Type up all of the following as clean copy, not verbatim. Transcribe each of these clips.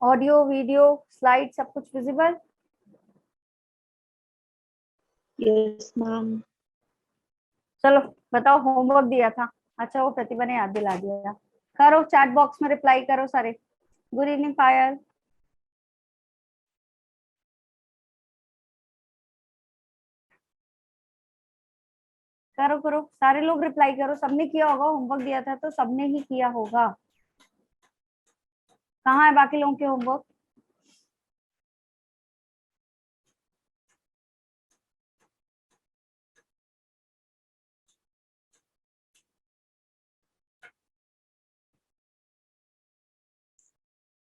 Audio video slide सब कुछ visible? Yes ma'am. चलो बताओ, होमवर्क दिया था। अच्छा वो प्रतिभा ने याद दिला दिया। करो, चैट बॉक्स में रिप्लाई करो सारे। गुड इवनिंग पायल। करो करो, सारे लोग रिप्लाई करो। सबने किया होगा, होमवर्क दिया था तो सबने ही किया होगा। कहाँ है बाकी लोगों के होमवर्क?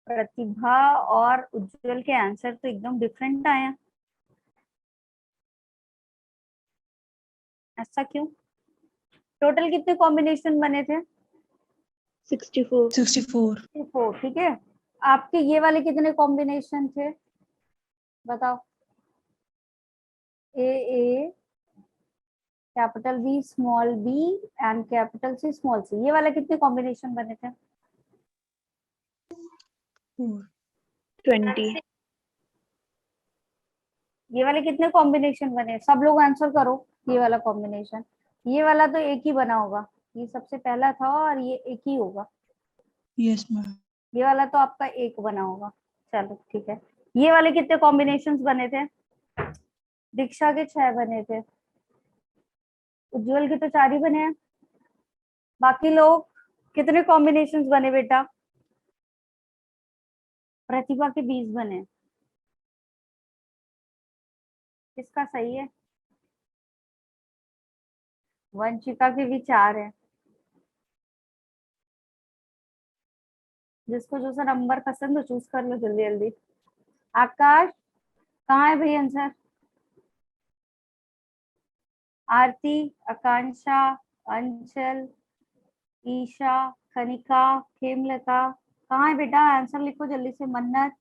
प्रतिभा और उज्जवल के आंसर तो एकदम डिफरेंट आए हैं। ऐसा क्यों? टोटल कितने कॉम्बिनेशन बने थे? 64। 64। ठीक है। आपके ये वाले कितने कॉम्बिनेशन थे बताओ? A capital B small B and capital C small C, ये वाला कितने कॉम्बिनेशन बने थे? 20। ये वाले कितने कॉम्बिनेशन बने? सब लोग आंसर करो। ये वाला कॉम्बिनेशन, ये वाला तो एक ही बना होगा। ये सबसे पहला था और ये एक ही होगा। Yes ma'am. ये वाला तो आपका एक बना होगा। चलो ठीक है। ये वाले कितने कॉम्बिनेशंस बने थे? दीक्षा के 6 बने थे। उज्जवल के तो 4 ही बने हैं। बाकी लोग कितने कॉम्बिनेशंस बने बेटा? प्रतिभा के 20 बने। किसका सही है? वंशिका के भी 4 है। जिसको जो सा नंबर पसंद हो चूज कर लो जल्दी जल्दी। आकाश कहाँ है भाई आंसर? आरती, आकांक्षा, अंचल, ईशा, कनिका, खेमलता, कहाँ है बेटा? आंसर लिखो जल्दी से। मन्नत,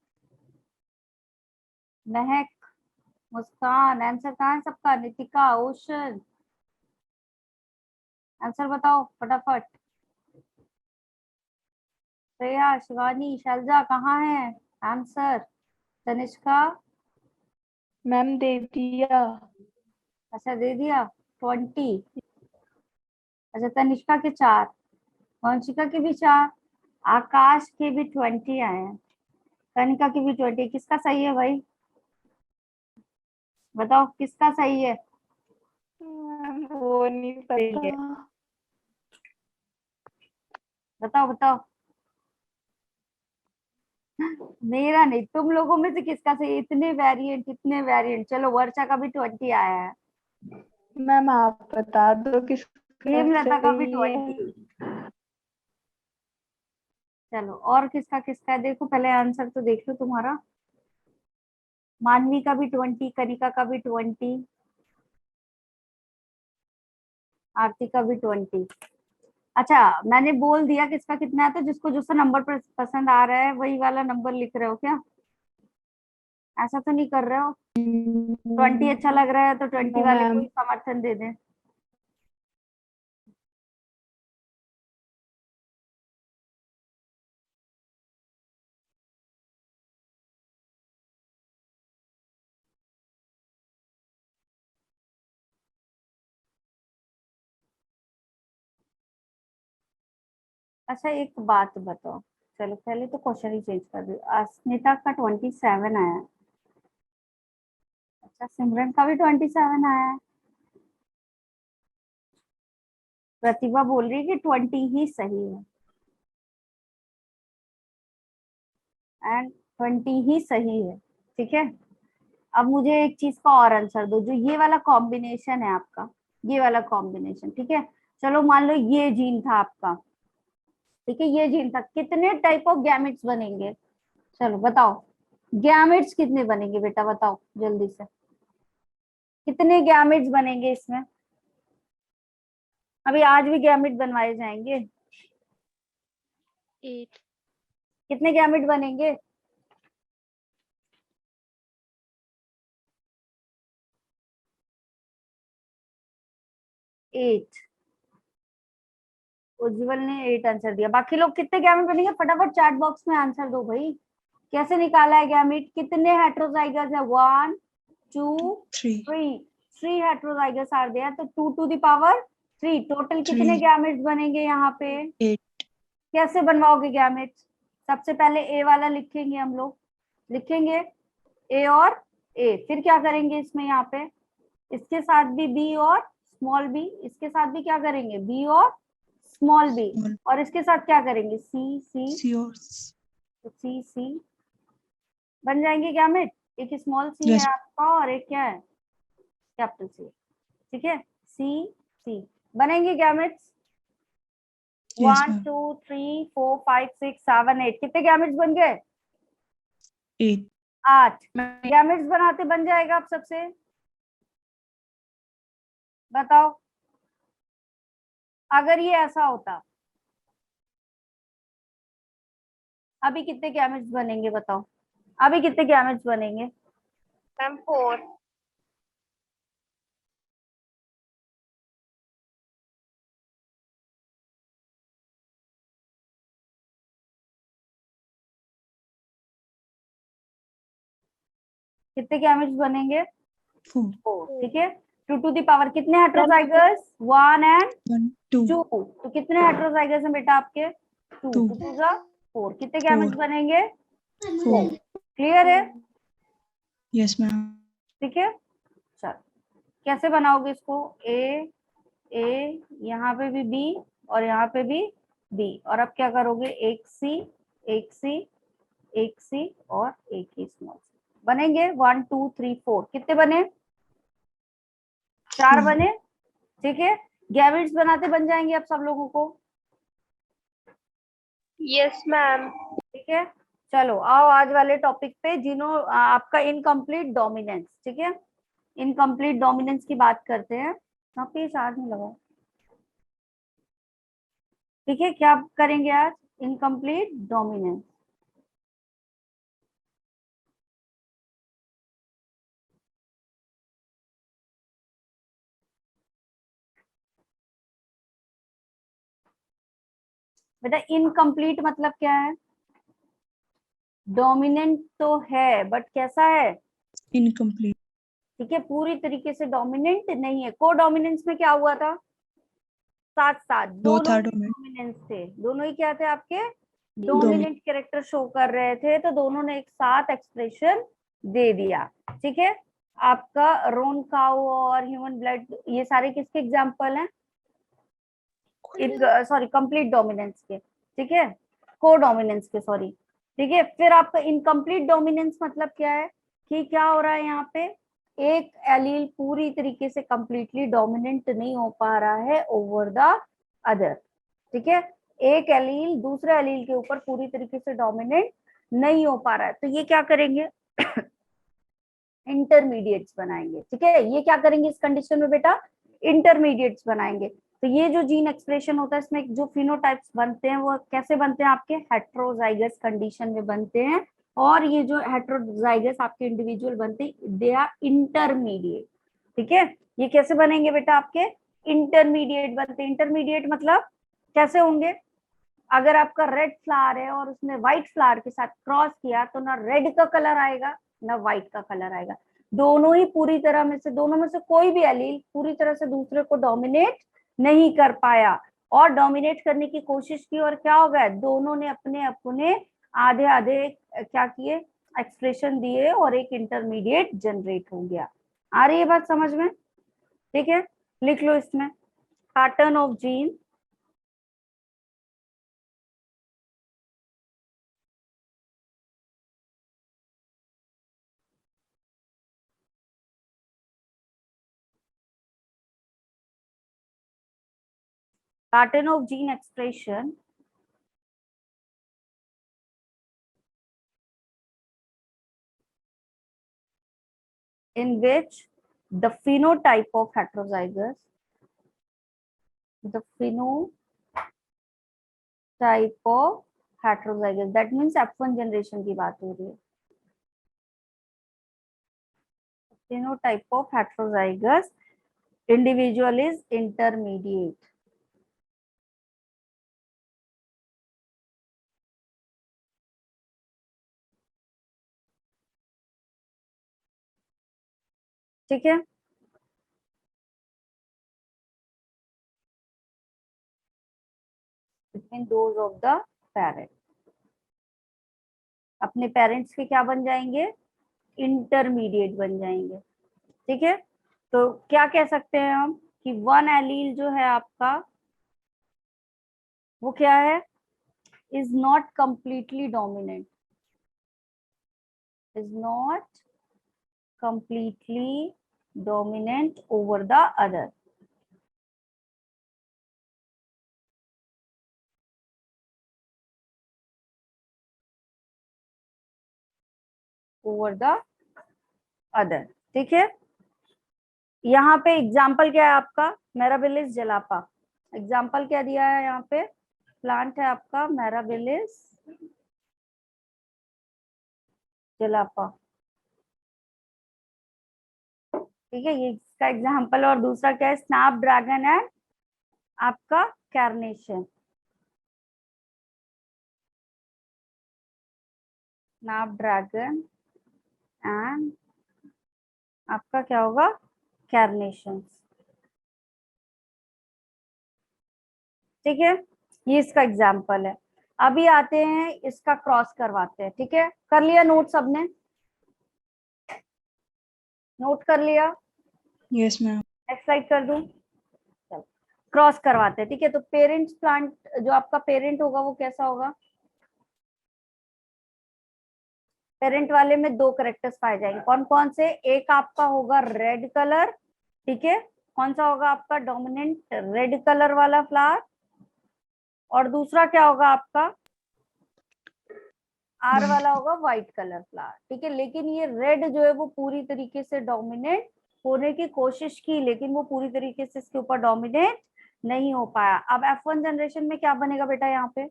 महक, मुस्कान, आंसर कहाँ है सबका? नितिका, ओशन, आंसर बताओ फटाफट। श्रेया, शिवानी, शैलजा कहाँ है आंसर? तनिष्का, मैम दे दिया। अच्छा दे दिया। 20। अच्छा तनिष्का के 4, वंशिका के भी 4, आकाश के भी 20 आए हैं, कनिका की भी 20। किसका सही है भाई? बताओ किसका सही है? मैम वो नहीं सही पता। है, बताओ बताओ। मेरा नहीं, तुम लोगों में से किसका सही है? इतने वेरिएंट, इतने वेरिएंट। चलो वर्षा का भी 20 आया है। मैम आप बता दो किसका हेमलता का भी सही है। 20। चलो और किसका किसका है देखो, पहले आंसर तो देख लो तुम्हारा। मानवी का भी 20, कनिका का भी 20, आरती का भी 20। अच्छा मैंने बोल दिया किसका कितना है, तो जिसको जो सा नंबर पसंद आ रहा है वही वाला नंबर लिख रहे हो क्या? ऐसा तो नहीं कर रहे हो? 20 अच्छा लग रहा है तो 20 नो वाले को मैम। ही समर्थन दे दें। अच्छा एक बात बताओ, चलो पहले तो क्वेश्चन ही चेंज कर दो। अस्मिता का 27 आया है। अच्छा सिमरन का भी 27 आया है। प्रतिभा बोल रही है कि 20 ही सही है, एंड 20 ही सही है। ठीक है। अब मुझे एक चीज का और आंसर दो, जो ये वाला कॉम्बिनेशन है आपका, ये वाला कॉम्बिनेशन, ठीक है। चलो मान लो ये जीन था आपका, ठीक है, ये जीन था, कितने टाइप ऑफ गैमेट्स बनेंगे? चलो बताओ, गैमेट्स कितने बनेंगे बेटा बताओ जल्दी से। कितने गैमेट्स बनेंगे इसमें? अभी आज भी गैमेट बनवाए जाएंगे। 8। कितने गैमेट बनेंगे? 8। उज्जवल ने 8 आंसर दिया। बाकी लोग कितने गैमेट बनेंगे? फटाफट चैट बॉक्स में आंसर दो भाई। कैसे निकाला है गैमेट? कितने हेट्रोजाइगस है? 1 2 3 3 हेट्रोजाइगस आर देयर, तो 2 टू द पावर 3 टोटल कितने 3 गैमेट्स बनेंगे यहाँ पे? 8 कैसे बनवाओगे गैमेट्स? सबसे पहले ए वाला लिखेंगे हम लोग, लिखेंगे ए और ए, फिर क्या करेंगे इसमें यहाँ पे इसके साथ भी बी और स्मॉल बी, इसके साथ भी क्या करेंगे बी और स्मॉल बी, small और इसके साथ क्या करेंगे सी सी, C or तो सी सी बन जाएंगे गैमेट। एक स्मॉल सी है yes आपका और एक क्या है कैपिटल सी, ठीक है सी सी बनेंगे गैमेट्स। yes 1 ma'am 2 3 4 5 6 7 8 कितने गैमेट्स बन गए? 8 8 गैमेट्स बनाते बन जाएगा आप सबसे, बताओ अगर ये ऐसा होता अभी कितने गैमेट्स बनेंगे बताओ, अभी कितने गैमेट्स बनेंगे? मैम 4। कितने गैमेट्स बनेंगे? 4 4, ठीक है। 2 टू द पावर कितने हेट्रोजाइगस? 1 एंड 1 2 2, तो कितने हेट्रोजाइगस हैं बेटा आपके? 2 2 2 टू जा 4, कितने 4 गैमेट्स बनेंगे? 4 क्लियर है? yes ma'am ठीक है, चल कैसे बनाओगे इसको? ए ए, यहाँ पे भी बी और यहाँ पे भी बी, और अब क्या करोगे एक सी एक सी एक सी और एक ही स्मॉल सी बनेंगे। 1 2 3 4 कितने बने? 4 4 बने, ठीक है। गैमेट्स बनाते बन जाएंगे अब सब लोगों को, यस मैम। ठीक है। चलो आओ आज वाले टॉपिक पे, जिन्हों आपका इनकम्प्लीट डोमिनेंस, ठीक है। इनकम्प्लीट डोमिनेंस की बात करते हैं। यहाँ पे चार्ज नहीं लगाओ, ठीक है। क्या करेंगे आज? Incomplete dominance. बेटा इनकम्प्लीट मतलब क्या है? डोमिनेंट तो है बट कैसा है? incomplete ठीक है, पूरी तरीके से डोमिनेंट नहीं है। को डोमिनेंस में क्या हुआ था? साथ साथ both दोनों are ही dominant डोमिनेंस थे, दोनों ही क्या थे आपके? dominant डोमिनेंट कैरेक्टर शो कर रहे थे, तो दोनों ने एक साथ एक्सप्रेशन दे दिया, ठीक है। आपका रोन काउ और ह्यूमन ब्लड ये सारे किसके एग्जांपल हैं? सॉरी कंप्लीट डोमिनेंस के, ठीक है, को डोमिनेंस के, सॉरी, ठीक है। फिर आपका इनकम्प्लीट डोमिनेंस मतलब क्या है कि क्या हो रहा है यहाँ पे? एक एलील पूरी तरीके से कंप्लीटली डोमिनेंट नहीं हो पा रहा है ओवर द अदर, ठीक है। एक एलील दूसरे एलील के ऊपर पूरी तरीके से डोमिनेंट नहीं हो पा रहा है, तो ये क्या करेंगे? इंटरमीडिएट्स बनाएंगे, ठीक है। ये क्या करेंगे इस कंडीशन में बेटा? इंटरमीडिएट्स बनाएंगे। तो ये जो जीन एक्सप्रेशन होता है इसमें जो फिनोटाइप्स बनते हैं वो कैसे बनते हैं? आपके हेट्रोजाइगस कंडीशन में बनते हैं, और ये जो हेट्रोजाइगस आपके इंडिविजुअल बनते हैं दे आर इंटरमीडिएट, ठीक है। ये कैसे बनेंगे बेटा? आपके इंटरमीडिएट बनते हैं। इंटरमीडिएट मतलब कैसे होंगे? अगर आपका रेड फ्लावर है और उसने व्हाइट फ्लावर के साथ क्रॉस किया तो ना रेड का कलर आएगा ना व्हाइट का कलर आएगा, दोनों ही पूरी तरह में से, दोनों में से कोई भी एलील पूरी तरह से दूसरे को डोमिनेट नहीं कर पाया, और डोमिनेट करने की कोशिश की, और क्या हो गया? दोनों ने अपने अपने आधे आधे क्या किए? एक्सप्रेशन दिए और एक इंटरमीडिएट जनरेट हो गया। आ रही है बात समझ में? ठीक है, लिख लो इसमें pattern of gene pattern of gene expression in which the phenotype of heterozygous, the phenotype of heterozygous, that means F1 generation की बात हो रही है। phenotype of heterozygous individual is intermediate, ठीक है, between those of the parent. अपने parents के क्या बन जाएंगे, इंटरमीडिएट बन जाएंगे। ठीक है, तो क्या कह सकते हैं हम कि वन एलील जो है आपका वो क्या है, is not completely dominant, is not completely dominant over the other. Over the other, ठीक है। यहाँ पे एग्जाम्पल क्या है आपका, मैराबिलिस जलापा। एग्जाम्पल क्या दिया है यहाँ पे, प्लांट है आपका मैराबिलिस जलापा। ठीक है, ये इसका एग्जाम्पल। और दूसरा क्या है, स्नैप ड्रैगन एंड आपका कैरनेशन। स्नैप ड्रैगन एंड आपका क्या होगा, कैरनेशन। ठीक है, ये इसका एग्जाम्पल है। अभी आते हैं इसका क्रॉस करवाते हैं। ठीक है, कर लिया नोट सबने, नोट कर लिया, Yes, ma'am. नेक्स्ट स्लाइड कर दूं, चलो क्रॉस करवाते हैं। ठीक है, तो पेरेंट्स प्लांट जो आपका पेरेंट होगा वो कैसा होगा, पेरेंट वाले में दो करेक्टर्स पाए जाएंगे, कौन कौन से, एक आपका होगा रेड कलर। ठीक है, कौन सा होगा आपका डोमिनेंट रेड कलर वाला फ्लावर, और दूसरा क्या होगा आपका आर White. वाला होगा व्हाइट कलर फ्लावर। ठीक है, लेकिन ये रेड जो है वो पूरी तरीके से डोमिनेट होने की कोशिश की, लेकिन वो पूरी तरीके से इसके ऊपर डोमिनेट नहीं हो पाया। अब F1 जनरेशन में क्या बनेगा बेटा, यहाँ पे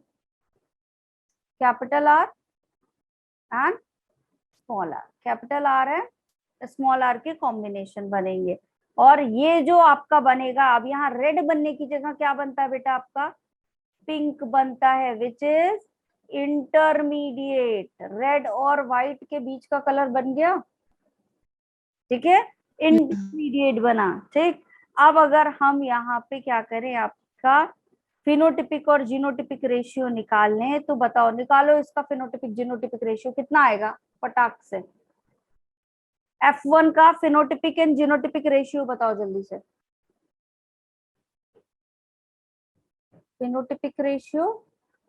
capital R and small R, capital R and small R के कॉम्बिनेशन बनेंगे। और ये जो आपका बनेगा, अब यहाँ रेड बनने की जगह क्या बनता है बेटा, आपका पिंक बनता है, विच इज इंटरमीडिएट। रेड और व्हाइट के बीच का कलर बन गया। ठीक है, इंटरमीडिएट बना। ठीक, अब अगर हम यहाँ पे क्या करें, आपका फिनोटिपिक और जीनोटिपिक रेशियो निकालने, तो बताओ, निकालो इसका फिनोटिपिक जीनोटिपिक रेशियो कितना आएगा फटाक से। F1 का फिनोटिपिक एंड जीनोटिपिक रेशियो बताओ जल्दी से, फिनोटिपिक रेशियो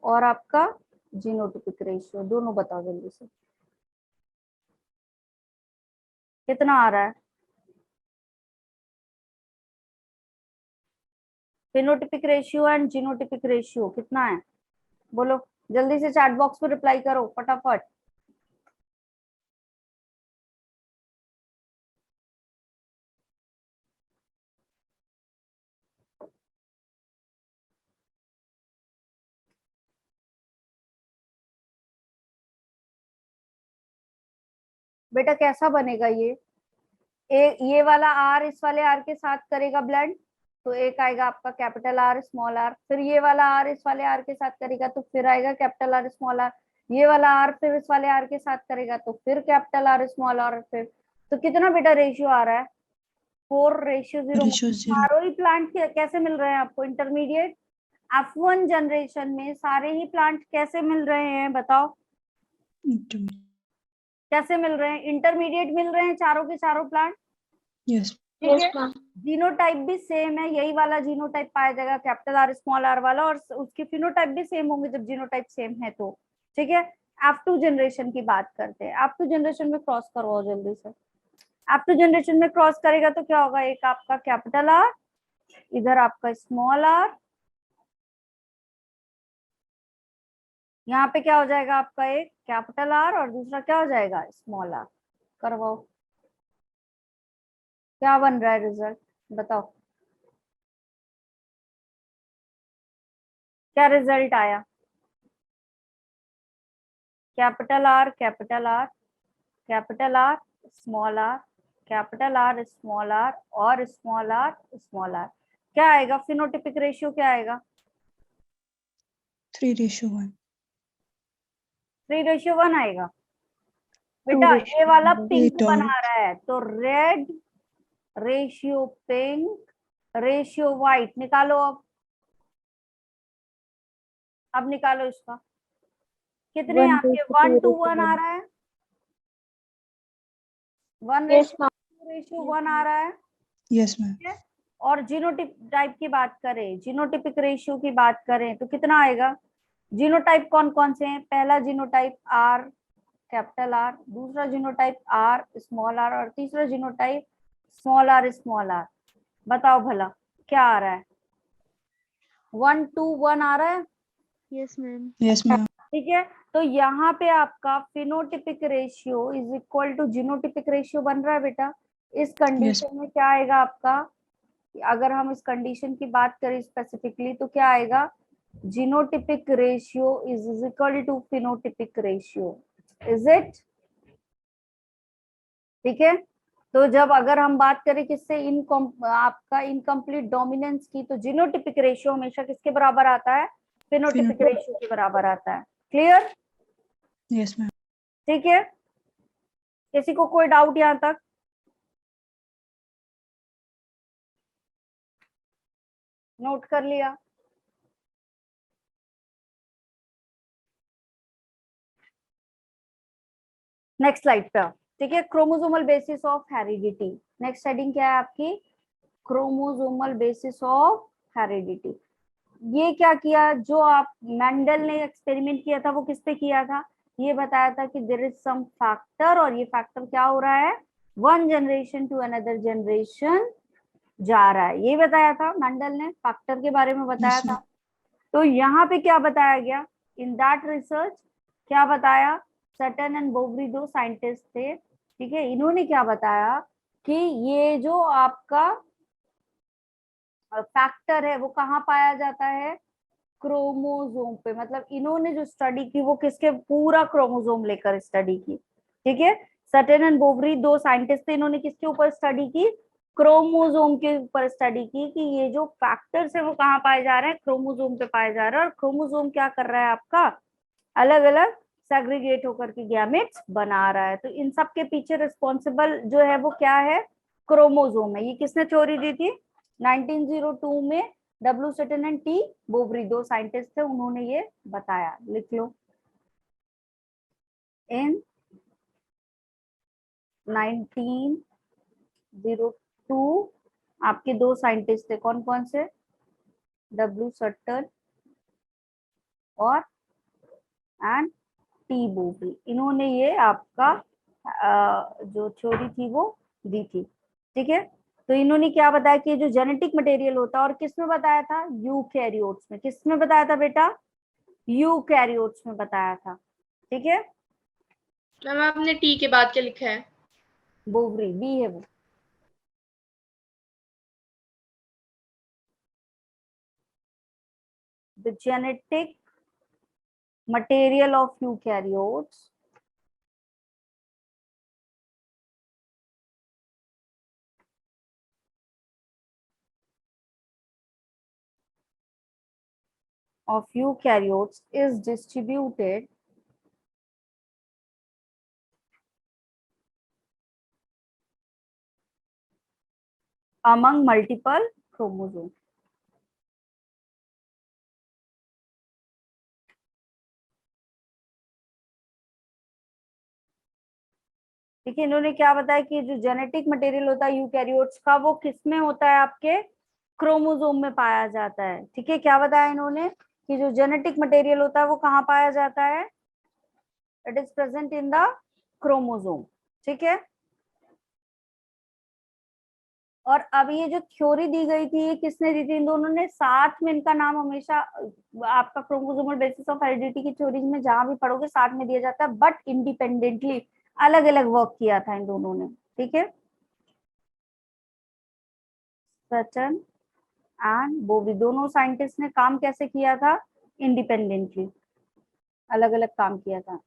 और आपका जीनोटिपिक रेशियो दोनों बताओ जल्दी से, कितना आ रहा है। Phenotypic ratio and genotypic ratio कितना है, बोलो जल्दी से, चैट बॉक्स में रिप्लाई करो फटाफट। बेटा कैसा बनेगा ये वाला आर इस वाले आर के साथ करेगा ब्लेंड, तो एक आएगा आपका कैपिटल आर स्मॉल आर। फिर ये वाला आर इस वाले आर के साथ करेगा तो फिर आएगा कैपिटल आर स्मॉल आर। ये वाला आर फिर इस वाले आर के साथ करेगा तो फिर कैपिटल आर स्मॉल आर। फिर तो कितना बेटा रेशियो आ रहा है, 4:0। Ratio 0. चारों ही प्लांट कैसे मिल रहे हैं आपको, इंटरमीडिएट। F1 जनरेशन में सारे ही प्लांट कैसे मिल रहे हैं बताओ, Intermediate. कैसे मिल रहे हैं, इंटरमीडिएट मिल रहे हैं चारों के चारों प्लांट। Yes. ठीक है, जीनोटाइप भी सेम है, यही वाला जीनोटाइप पाया जाएगा कैपिटल आर स्मॉल आर वाला, और उसके फिनोटाइप भी सेम होंगे जब जीनोटाइप सेम है तो। ठीक है, F2 जनरेशन की बात करते हैं। F2 जनरेशन में क्रॉस करवाओ जल्दी से। F2 जनरेशन में क्रॉस करेगा तो क्या होगा, एक आपका कैपिटल आर, इधर आपका स्मॉल आर, यहाँ पे क्या हो जाएगा आपका एक कैपिटल आर और दूसरा क्या हो जाएगा स्मॉल आर। करवाओ, क्या बन रहा है रिजल्ट बताओ, क्या रिजल्ट आया, capital R capital R capital R small R, capital R small R और स्मॉल आर स्मॉल आर। क्या आएगा फिनोटिपिक रेशियो, क्या आएगा 3:1. 3:1 आएगा। बेटा ये वाला पिंक 8 बना रहा है तो red ratio pink, ratio white. निकालो अब निकालो इसका। कितने हैं आपके? 1:1 आ रहा है, 1:1 आ रहा है। Yes, ma'am. ठीक है? और जीनोटिप टाइप की बात करें, जीनोटिपिक रेशियो की बात करें तो कितना आएगा? जीनोटाइप कौन कौन से हैं? पहला जीनोटाइप आर, कैपिटल आर, दूसरा जीनोटाइप आर स्मॉल आर, और तीसरा genotype small R small R. बताओ भला क्या आ रहा है? 1:1 आ रहा है। Yes ma'am. Yes, ma'am. ठीक है, तो यहाँ पे आपका phenotypic ratio is equal to genotypic ratio बन रहा है बेटा। इस कंडीशन में क्या आएगा आपका? अगर हम इस कंडीशन की बात करें स्पेसिफिकली तो क्या आएगा? Genotypic ratio is equal to phenotypic ratio, is it? ठीक है, तो जब अगर हम बात करें किससे, आपका इनकम्प्लीट डोमिनेंस की, तो जीनोटिपिक रेशियो हमेशा किसके बराबर आता है? फिनोटिपिक रेशियो के बराबर आता है। क्लियर? Yes, ma'am. ठीक है, किसी को कोई डाउट यहाँ तक? नोट कर लिया? नेक्स्ट स्लाइड पे। ठीक है, chromosomal basis of heredity. Next heading क्या है आपकी? Chromosomal basis of heredity. ये क्या किया? जो आप मेंडल ने एक्सपेरिमेंट किया था वो किस पे किया था? ये बताया था कि देयर इज सम फैक्टर, और ये फैक्टर क्या हो रहा है? One generation to another generation जा रहा है। ये बताया था मेंडल ने, फैक्टर के बारे में बताया Yes, था। ma'am. तो यहाँ पे क्या बताया गया इन दैट रिसर्च? क्या बताया? सटन एंड बोवरी दो साइंटिस्ट थे, ठीक है, इन्होंने क्या बताया कि ये जो आपका फैक्टर है वो कहाँ पाया जाता है? क्रोमोसोम पे। मतलब इन्होंने जो स्टडी की वो किसके? पूरा क्रोमोसोम लेकर स्टडी की। ठीक है, सटन एंड बोवरी दो साइंटिस्ट थे, इन्होंने किसके ऊपर स्टडी की? क्रोमोसोम के ऊपर स्टडी की कि ये जो फैक्टर्स है वो कहाँ पाए जा रहे हैं? क्रोमोसोम पे पाए जा रहे हैं। और क्रोमोसोम क्या कर रहा है आपका? अलग अलग सेग्रीगेट होकर के गैमेट्स बना रहा है। तो इन सब के पीछे रिस्पॉन्सिबल जो है वो क्या है? क्रोमोसोम है। ये किसने थ्योरी दी थी? 1902 में W Sutton and T Boveri दो साइंटिस्ट थे, उन्होंने ये बताया। लिख लो, इन 1902 आपके दो साइंटिस्ट थे, कौन कौन से? डब्ल्यू सटन और एंड टी बोवरी। इन्होंने ये आपका जो थ्योरी थी वो दी थी। ठीक है, तो इन्होंने क्या बताया कि जो जेनेटिक मटेरियल होता है, और किसमें बताया था? यूकैरियोट्स में। किसमें बताया था बेटा? यूकैरियोट्स में बताया था। ठीक है, मैम आपने टी के बाद क्या लिखा है? बोवरी, बी है वो। The genetic material of eukaryotes of eukaryotes is distributed among multiple chromosomes. ठीक है, इन्होंने क्या बताया कि जो जेनेटिक मटेरियल होता है यूकैरियोट्स का वो किसमें होता है? आपके क्रोमोसोम में पाया जाता है। ठीक है, क्या बताया इन्होंने कि जो जेनेटिक मटेरियल होता है वो कहाँ पाया जाता है? It is present in the chromosome. ठीक है, और अब ये जो थ्योरी दी गई थी ये किसने दी थी? इन दोनों ने साथ में। इनका नाम हमेशा आपका क्रोमोसोमल बेसिस ऑफ हेरिडिटी की थ्योरीज में जहां भी पढ़ोगे साथ में दिया जाता है, बट इंडिपेंडेंटली अलग अलग वर्क किया था इन दोनों ने। ठीक है, सटन एंड बोवी दोनों साइंटिस्ट ने काम कैसे किया था? इंडिपेंडेंटली, अलग अलग काम किया था।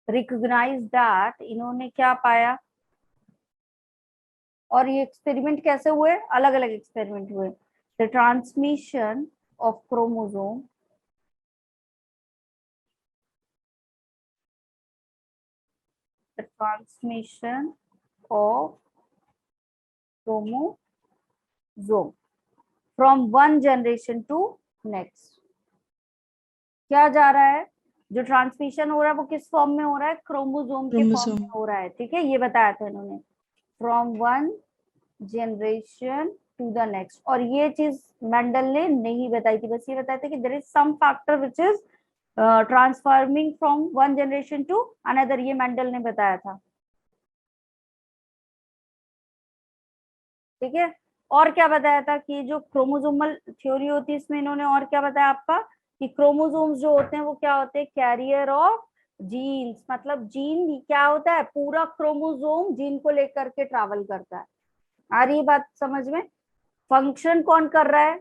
रिकॉग्नाइज दैट, इन्होंने क्या पाया? और ये एक्सपेरिमेंट कैसे हुए? अलग अलग एक्सपेरिमेंट हुए। The transmission of chromosome, the transmission of chromosome from one generation to next. क्या जा रहा है, जो ट्रांसमिशन हो रहा है वो किस फॉर्म में हो रहा है, क्रोमोसोम के फॉर्म Chromosome. में हो रहा है, ठीक है, ये बताया था इन्होंने, from one generation to the next. और ये चीज मेंडल ने नहीं बताई थी, बस ये बताया था कि there is some factor which is transforming from one generation to another, ये मेंडल ने बताया था, ठीक है। और क्या बताया था कि जो क्रोमोसोमल थ्योरी होती है इसमें इन्होंने और क्या बताया आपका, कि क्रोमोसोम्स जो होते हैं वो क्या होते हैं, कैरियर ऑफ जीन्स, मतलब जीन क्या होता है, पूरा क्रोमोसोम जीन को लेकर के ट्रैवल करता है। आ रही है बात समझ में, फंक्शन कौन कर रहा है,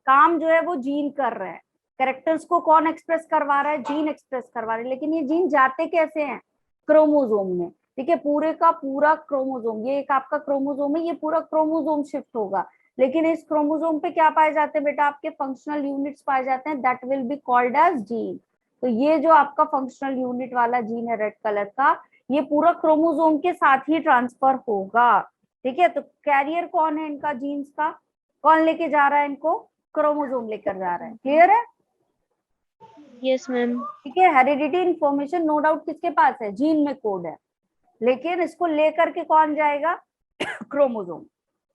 काम जो है वो जीन कर रहा है, कैरेक्टर्स को कौन एक्सप्रेस करवा रहा है, जीन एक्सप्रेस करवा रहा है, लेकिन ये जीन जाते कैसे हैं, क्रोमोसोम में, ठीक है, पूरे का पूरा क्रोमोसोम, ये एक आपका क्रोमोसोम है, ये पूरा क्रोमोसोम शिफ्ट होगा, लेकिन इस क्रोमोसोम पे क्या पाए जाते हैं बेटा, आपके फंक्शनल यूनिट्स पाए जाते हैं, that will be called as gene. तो ये जो आपका फंक्शनल यूनिट वाला जीन है रेड कलर का, ये पूरा क्रोमोसोम के साथ ही ट्रांसफर होगा, ठीक है। तो कैरियर कौन है इनका जीन्स का, कौन लेके जा रहा है इनको, क्रोमोसोम लेकर जा रहा है, क्लियर है, यस मैम। ठीक है। हेरिडिटी इंफॉर्मेशन नो डाउट किसके पास है, जीन में कोड है, लेकिन इसको लेकर के कौन जाएगा, क्रोमोसोम,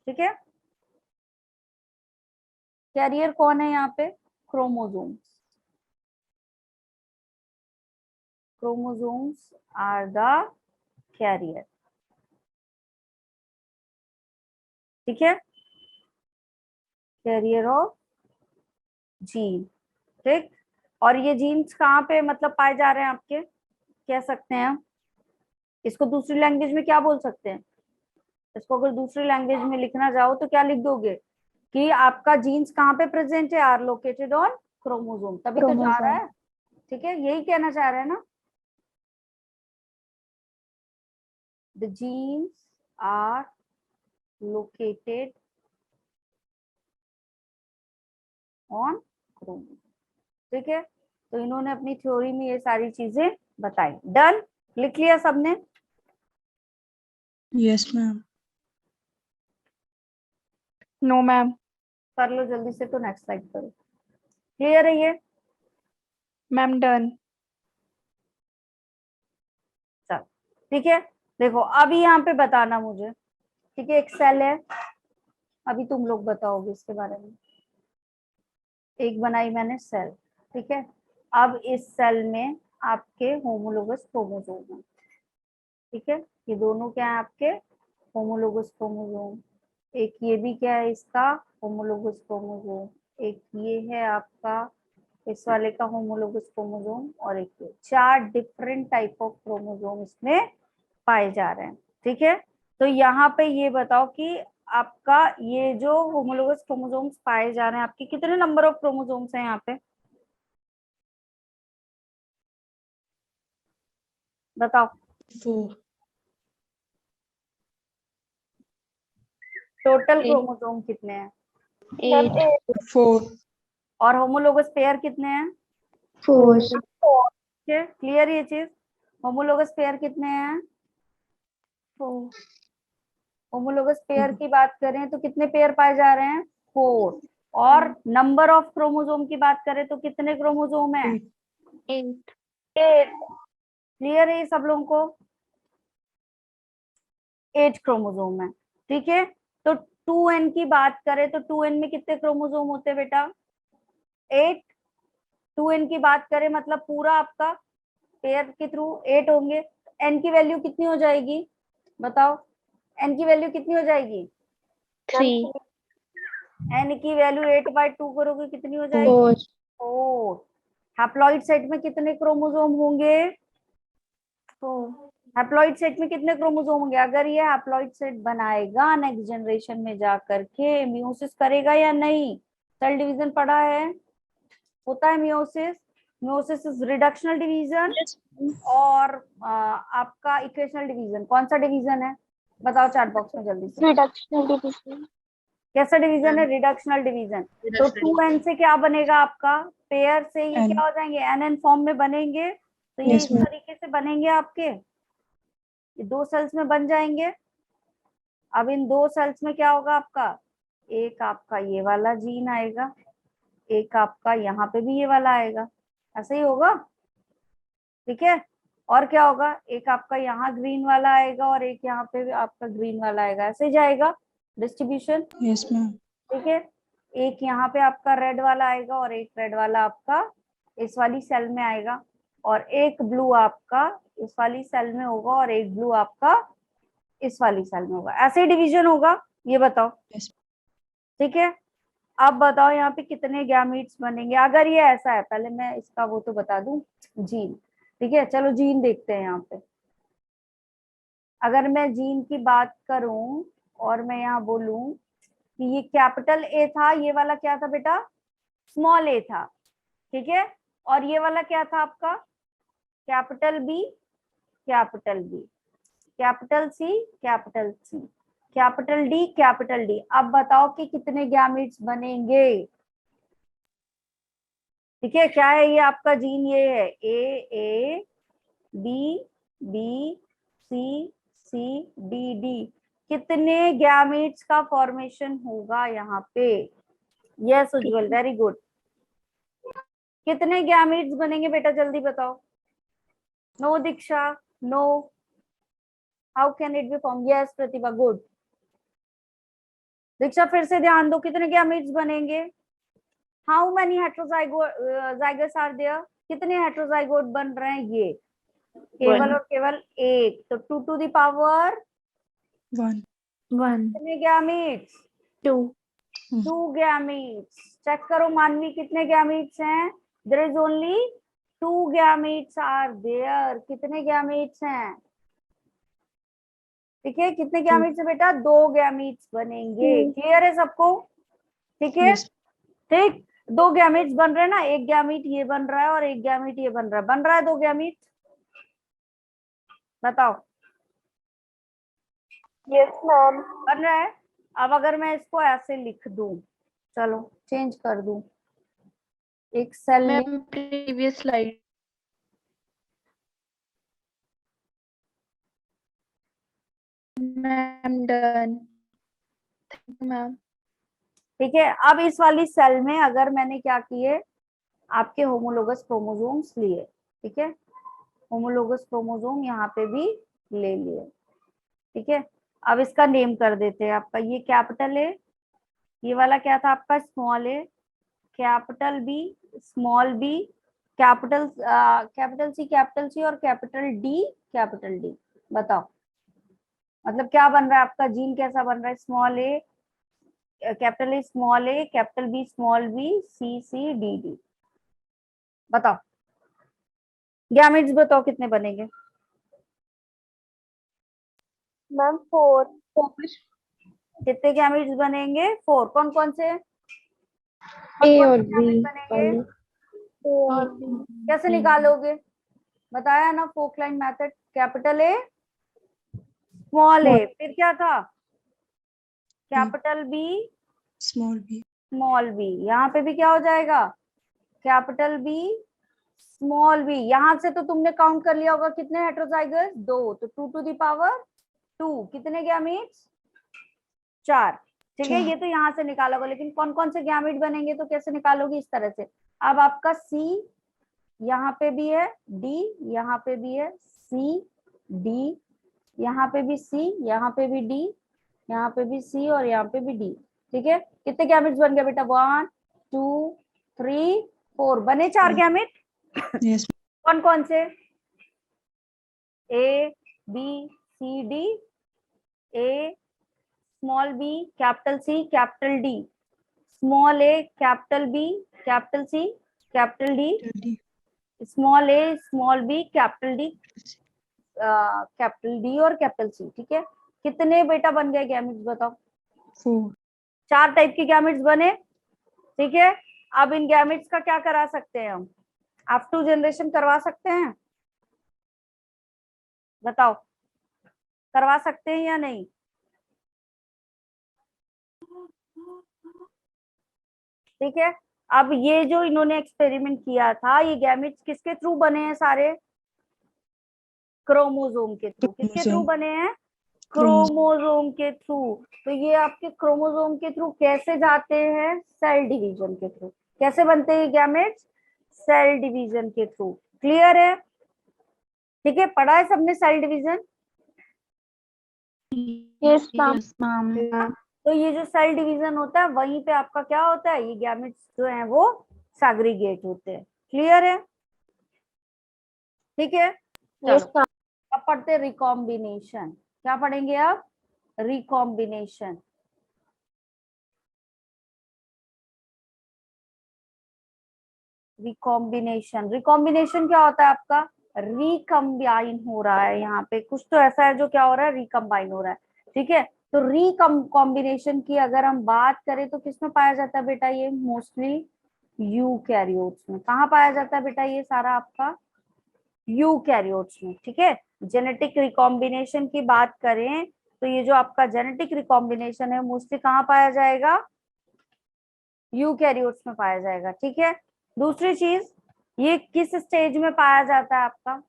ठीक है। कैरियर कौन है यहाँ पे, chromosomes, chromosomes are the carrier, ठीक है, कैरियर ऑफ जीन, ठीक। और ये जीन्स कहाँ पे मतलब पाए जा रहे हैं आपके, कह सकते हैं इसको दूसरी लैंग्वेज में क्या बोल सकते हैं, इसको अगर दूसरी लैंग्वेज में लिखना चाहो तो क्या लिख दोगे, कि आपका जीन्स कहाँ पे प्रेजेंट है, आर लोकेटेड ऑन क्रोमोसोम, तभी तो जा रहा है, ठीक है, यही कहना चाह रहे हैं ना, the genes are located on chromosome, ठीक है। तो इन्होंने अपनी थ्योरी में ये सारी चीजें बताई, डन, लिख लिया सबने, Yes, ma'am. No ma'am. कर लो जल्दी से, तो नेक्स्ट स्लाइड करो, क्लियर है ये, मैम डन। चलो ठीक है। देखो अभी यहाँ पे बताना मुझे, ठीक है, एक सेल है, अभी तुम लोग बताओगे इसके बारे में, एक बनाई मैंने सेल, ठीक है, अब इस सेल में आपके होमोलोगस क्रोमोसोम है, ठीक है, ये दोनों क्या है आपके होमोलोगस क्रोमोसोम, एक ये भी क्या है इसका होमोलोगस क्रोमोसोम, एक ये है आपका इस वाले का होमोलोगस क्रोमोसोम, और एक ये, 4 डिफरेंट टाइप ऑफ क्रोमोसोम इसमें पाए जा रहे हैं, ठीक है। तो यहाँ पे ये बताओ कि आपका ये जो होमोलोगस क्रोमोसोम्स पाए जा रहे हैं, आपके कितने नंबर ऑफ क्रोमोसोम्स हैं यहाँ पे, बताओ, 4. टोटल क्रोमोसोम कितने हैं, 8 4. और होमोलोगस पेयर कितने हैं, 4 ठीक है, क्लियर ये चीज, होमोलोगस पेयर कितने हैं, 4 होमोलोगस पेयर की बात करें तो कितने पेयर पाए जा रहे हैं, 4, और नंबर ऑफ क्रोमोसोम की बात करें तो कितने क्रोमोसोम है, 8 क्लियर है ये सब लोगों को, 8 क्रोमोसोम है, ठीक है। तो 2n की बात करें तो 2n में कितने क्रोमोसोम होते हैं बेटा, 8, 2n की बात करें मतलब पूरा आपका पेयर के थ्रू 8 होंगे, n की वैल्यू कितनी हो जाएगी, बताओ, n की वैल्यू कितनी हो जाएगी, 3 n की वैल्यू 8/2 करोगे कितनी हो जाएगी, 4। हैप्लॉइड सेट में कितने क्रोमोसोम होंगे, 4 हैप्लॉइड सेट में कितने क्रोमोसोम होंगे, अगर ये हैप्लॉइड सेट बनाएगा नेक्स्ट जनरेशन में जा करके मियोसिस करेगा या नहीं, सेल डिवीजन पढ़ा है, होता है meiosis, meiosis is reductional division, और आपका इक्वेशनल डिवीजन कौन सा डिवीजन है, बताओ चैट बॉक्स में जल्दी से, रिडक्शनल डिवीजन कैसा डिवीजन है, रिडक्शनल डिवीजन। तो 2n से क्या बनेगा आपका, पेयर से ये N. क्या हो जाएंगे, nn फॉर्म में बनेंगे, तो ये Yes, इस ma'am. तरीके से बनेंगे आपके, ये 2 सेल्स में बन जाएंगे। अब इन 2 सेल्स में क्या होगा आपका, एक आपका ये वाला जीन आएगा, एक आपका यहाँ पे भी ये वाला आएगा, ऐसे ही होगा, ठीक है। और क्या होगा, एक आपका यहाँ ग्रीन वाला आएगा और एक यहाँ पे भी आपका ग्रीन वाला आएगा, ऐसे ही जाएगा डिस्ट्रीब्यूशन, Yes, ma'am. ठीक है। एक यहाँ पे आपका रेड वाला आएगा और एक रेड वाला आपका इस वाली सेल में आएगा, और एक ब्लू आपका इस वाली सेल में होगा और एक ब्लू आपका इस वाली सेल में होगा, ऐसे ही डिवीजन होगा। ये बताओ, Yes. ठीक है। अब बताओ यहाँ पे कितने गैमीट्स बनेंगे अगर ये ऐसा है। पहले मैं इसका वो तो बता दूं, जीन, ठीक है। चलो जीन देखते हैं यहाँ पे। अगर मैं जीन की बात करूं और मैं यहाँ बोलूं कि ये कैपिटल ए था, ये वाला क्या था बेटा, स्मॉल ए था, ठीक है। और ये वाला क्या था आपका, capital B, capital B, capital C, capital C, capital D, capital D. अब बताओ कि कितने गैमेट्स बनेंगे, ठीक है। क्या है ये आपका जीन, ये है A B B C C D D. कितने गैमेट्स का फॉर्मेशन होगा यहाँ पे, यस उज्जवल, वेरी गुड। कितने गैमेट्स बनेंगे बेटा, जल्दी बताओ। No Diksha, no, how can it be form, yes Pratibha, good. Diksha फिर से ध्यान दो, कितने गैमेट्स बनेंगे, how many heterozygous are there, कितने हेट्रोजाइगोट बन रहे हैं, ये केवल और केवल एक, तो 2 टू द पावर 1. 1, कितने गैमेट्स, 2, 2 गैमेट्स। चेक करो मानवी कितने गैमेट्स हैं, there is only 2 gametes are there. कितने गैमेट्स हैं, ठीक है, कितने गैमेट्स है बेटा, 2 गैमेट्स बनेंगे। क्लियर है सबको, ठीक है। Yes. ठीक, 2 गैमेट्स बन रहे हैं ना, एक गैमेट ये बन रहा है और एक गैमेट ये बन रहा है 2 गैमेट, बताओ। yes ma'am, बन रहा है। अब अगर मैं इसको ऐसे लिख दूं, चलो चेंज कर दूं, एक सेल ma'am previous slide. Ma'am done, thank you ma'am. ठीक है। अब इस वाली सेल में अगर मैंने क्या किए, आपके होमोलोगस क्रोमोसोम्स लिए, ठीक है, होमोलोगस क्रोमोसोम यहाँ पे भी ले लिए, ठीक है। अब इसका नेम कर देते हैं, आपका ये कैपिटल ए, ये वाला क्या था आपका small A, capital B, small B, capital capital C और कैपिटल डी, कैपिटल डी। बताओ मतलब क्या बन रहा है आपका जीन, कैसा बन रहा है, small A, capital A small A, capital B small B, C C D D. बताओ गैमेट्स बताओ कितने बनेंगे, मैम 4, कितने गैमेट्स बनेंगे, 4। कौन कौन से, A कौन और से गैमेट B बनेंगे, वाले, A और B, कैसे निकालोगे, बताया ना fork line method, capital A small A, फिर क्या था, capital B Small b. Small B, यहाँ पे भी क्या हो जाएगा, कैपिटल बी स्मॉल बी। यहाँ से तो तुमने काउंट कर लिया होगा कितने हेट्रोजाइगस, 2, तो 2 टू द पावर 2, कितने गैमेट्स, 4, ठीक है। 4. ये तो यहाँ से निकालोगे, लेकिन कौन कौन से गैमेट बनेंगे तो कैसे निकालोगे, इस तरह से। अब आपका सी यहाँ पे भी है, डी यहाँ पे भी है, सी डी यहाँ पे भी, सी यहाँ पे भी, डी यहाँ पे भी, सी और यहाँ पे भी डी, ठीक है। कितने गैमेट्स बन गए बेटा, 1 2 3 4, बने 4 गैमेट। Yes. कौन कौन से, A B C D, A small B capital C capital D, small A capital B capital C capital D, D. Small A small B capital D, capital D और capital C, ठीक है। कितने बेटा बन गए गैमेट्स बताओ, 4. 4 type के gametes बने, ठीक है। अब इन गैमेट्स का क्या करा सकते हैं हम, F2 जनरेशन करवा सकते हैं, बताओ करवा सकते हैं या नहीं, ठीक है। अब ये जो इन्होंने एक्सपेरिमेंट किया था, ये गैमेट्स किसके थ्रू बने हैं सारे, क्रोमोसोम के थ्रू। किसके थ्रू Chromosome. बने हैं? Chromosome. क्रोमोसोम के थ्रू। तो ये आपके क्रोमोसोम के थ्रू कैसे जाते हैं? सेल डिवीजन के थ्रू। कैसे बनते हैं गैमेट्स? सेल डिवीजन के थ्रू। क्लियर है? ठीक है, पढ़ा है सबने सेल डिवीजन? Yes, ma'am. तो ये जो सेल डिवीजन होता है वहीं पे आपका क्या होता है, ये गैमेट्स जो हैं वो सैग्रीगेट होते हैं। क्लियर है? ठीक है, Yes, चलो ma'am. अब पढ़ते हैं रिकॉम्बिनेशन। क्या पढ़ेंगे आप? रिकॉम्बिनेशन। रिकॉम्बिनेशन, रिकॉम्बिनेशन क्या होता है आपका? रिकम्बाइन हो रहा है, यहाँ पे कुछ तो ऐसा है जो क्या हो रहा है, रिकम्बाइन हो रहा है। ठीक है, तो रिकॉम्बिनेशन की अगर हम बात करें तो किसमें पाया जाता है बेटा? ये मोस्टली यूकैरियोट्स में। कहाँ पाया जाता है बेटा ये सारा आपका? यूकैरियोट्स में। ठीक है, जेनेटिक रिकॉम्बिनेशन की बात करें तो ये जो आपका जेनेटिक रिकॉम्बिनेशन है मोस्टली कहाँ पाया जाएगा? यूकैरियोट्स में पाया जाएगा। ठीक है, दूसरी चीज, ये किस स्टेज में पाया जाता है आपका?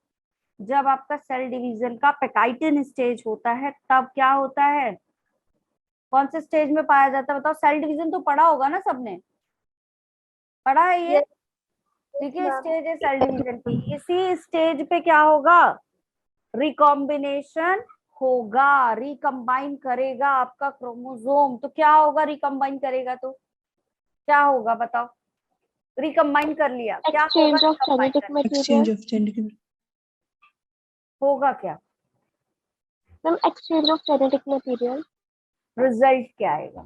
जब आपका सेल डिवीजन का पेकाइटिन स्टेज होता है तब क्या होता है? कौन से स्टेज में पाया जाता है बताओ? सेल डिवीजन तो पढ़ा होगा ना सबने, पढ़ा है ये? Yes, ठीक है, ma'am. स्टेज है सेल डिवीजन की। इसी स्टेज पे क्या होगा? रिकॉम्बिनेशन होगा, रिकम्बाइन करेगा आपका क्रोमोसोम। तो क्या होगा रिकम्बाइन करेगा तो क्या होगा बताओ? रिकम्बाइन कर लिया, क्या होगा Exchange of रिकम्बाइन genetic करने? Exchange material. of genetic. होगा क्या? Ma'am, exchange of genetic material. Result क्या आएगा?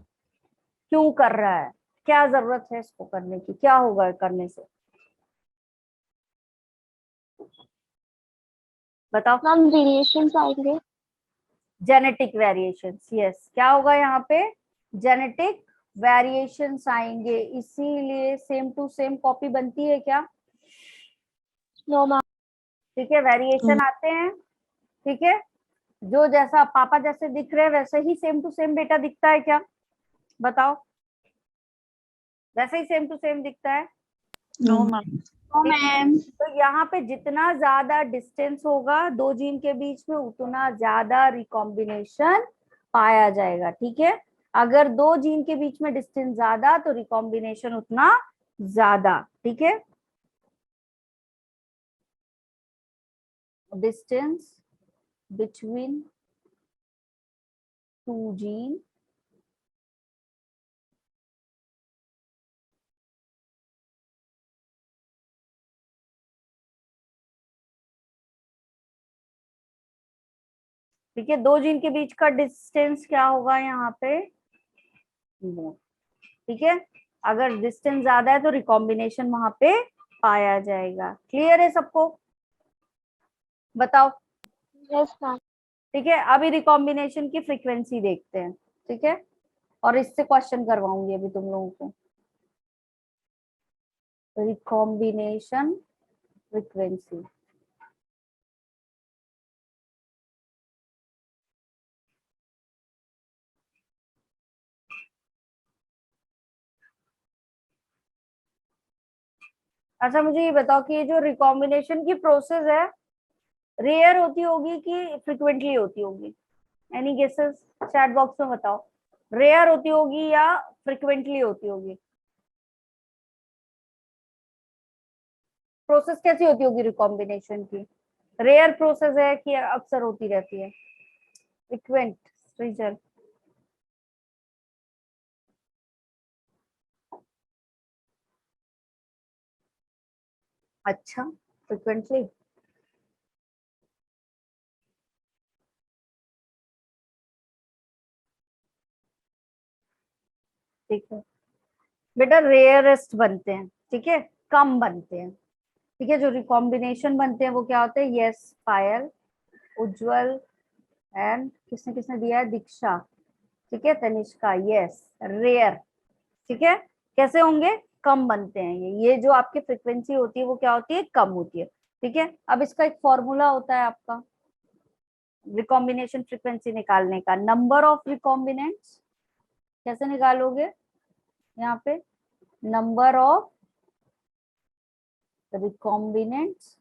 क्यों कर रहा है? क्या जरूरत है इसको करने की? क्या होगा करने से? बताओ। Ma'am, variations आएंगे. Genetic variations, yes. क्या होगा यहाँ पे? जेनेटिक वेरिएशंस आएंगे, इसीलिए सेम टू सेम कॉपी बनती है क्या? No, ma'am. ठीक है, वेरिएशन आते हैं। ठीक है, जो जैसा पापा जैसे दिख रहे हैं वैसे ही सेम टू सेम बेटा दिखता है क्या? बताओ, वैसे ही सेम टू सेम दिखता है? No. No, ma'am. तो यहाँ पे जितना ज्यादा डिस्टेंस होगा दो जीन के बीच में उतना ज्यादा रिकॉम्बिनेशन पाया जाएगा। ठीक है, अगर दो जीन के बीच में डिस्टेंस ज्यादा तो रिकॉम्बिनेशन उतना ज्यादा। ठीक है, डिस्टेंस बिटवीन टू जीन ठीक है, दो जीन के बीच का डिस्टेंस क्या होगा यहाँ पे? मोर। ठीक है, अगर डिस्टेंस ज्यादा है तो रिकॉम्बिनेशन वहां पे पाया जाएगा। क्लियर है सबको? बताओ। Yes, ma'am. ठीक है, अभी रिकॉम्बिनेशन की फ्रीक्वेंसी देखते हैं। ठीक है, और इससे क्वेश्चन करवाऊंगी अभी तुम लोगों को। रिकॉम्बिनेशन फ्रीक्वेंसी, अच्छा मुझे ये बताओ कि ये जो रिकॉम्बिनेशन की प्रोसेस है रेयर होती होगी कि फ्रिक्वेंटली होती होगी? Any guesses? चैट बॉक्स में बताओ, रेयर होती होगी या फ्रिक्वेंटली होती होगी? प्रोसेस कैसी होती होगी रिकॉम्बिनेशन की? रेयर प्रोसेस है कि अक्सर होती रहती है? फ्रिक्वेंट? सृजन? अच्छा, फ्रिक्वेंटली। ठीक है बेटा, रेयरेस्ट बनते हैं। ठीक है, कम बनते हैं। ठीक है, जो रिकॉम्बिनेशन बनते हैं वो क्या होते हैं? यस, पायल, उज्जवल एंड किसने किसने दिया है? दीक्षा। ठीक है, तनिष्का। Yes, rare. ठीक है, कैसे होंगे? कम बनते हैं। ये जो आपकी फ्रिक्वेंसी होती है वो क्या होती है? कम होती है। ठीक है, अब इसका एक फॉर्मूला होता है आपका रिकॉम्बिनेशन फ्रिक्वेंसी निकालने का। Number of recombinants. कैसे निकालोगे यहाँ पे? Number of recombinants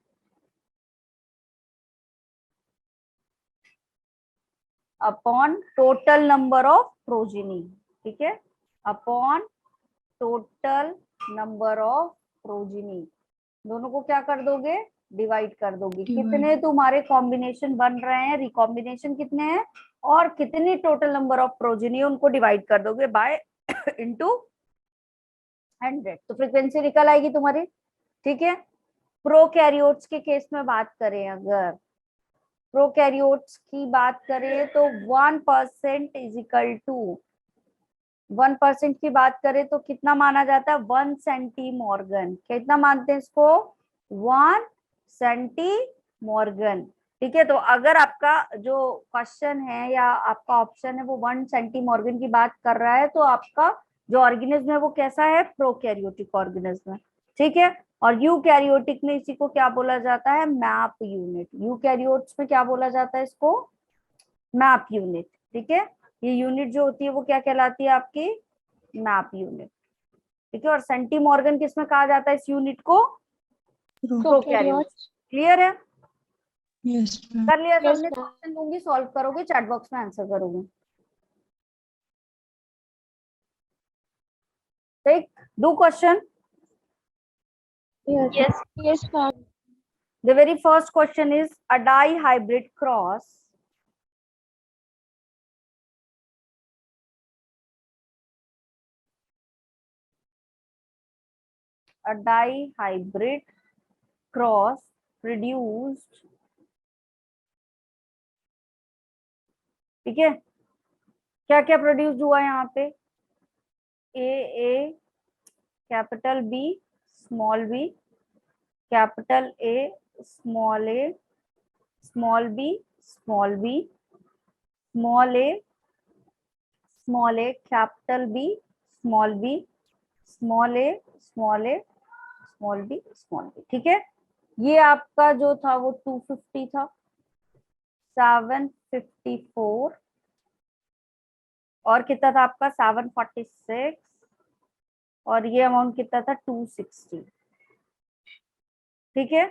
upon total number of progeny, ठीक है, upon total number of progeny, दोनों को क्या कर दोगे, डिवाइड कर दोगे। Divide. कितने तुम्हारे कॉम्बिनेशन बन रहे हैं, रिकॉम्बिनेशन कितने हैं, और कितनी टोटल नंबर ऑफ प्रोजेनी, उनको डिवाइड कर दोगे बाय इनटू 100, तो फ्रीक्वेंसी निकल आएगी तुम्हारी, ठीक है। प्रोकैरियोट्स के केस में बात करें, अगर प्रोकैरियोट्स की बात करें तो 1% इज इक्वल टू 1% की बात करें तो कितना माना जाता है, 1 सेंटीमॉर्गन, कितना मानते हैं इसको, 1 सेंटीमॉर्गन, ठीक है। तो अगर आपका जो क्वेश्चन है या आपका ऑप्शन है वो 1 सेंटीमॉर्गन की बात कर रहा है, तो आपका जो ऑर्गेनिज्म है वो कैसा है, प्रोकैरियोटिक ऑर्गेनिज्म है, ठीक है। और यूकैरियोटिक में इसी को क्या बोला जाता है, मैप यूनिट, यूकैरियोट्स में क्या बोला जाता है इसको, मैप यूनिट, ठीक है। ये यूनिट जो होती है वो क्या कहलाती है आपकी, मैप यूनिट, ठीक है। और सेंटीमॉर्गन किसमें कहा जाता है इस यूनिट को, प्रोकैरियोट्स, क्लियर है, Yes, ma'am. कर लिया Yes, सबने, ma'am. क्वेश्चन दूंगी, सॉल्व करोगे, चैट बॉक्स में आंसर करोगे, ठीक, do question. Yes. Yes, ma'am. The very first question is a dihybrid cross produced, ठीक है, क्या क्या प्रोड्यूस हुआ यहाँ पे, A capital B small B, capital A small A, small B small B, small A capital B small B, small A small A small B small B, ठीक है। ये आपका जो था वो 250 था, 754, और कितना था आपका 746, और ये अमाउंट कितना था 260, ठीक है।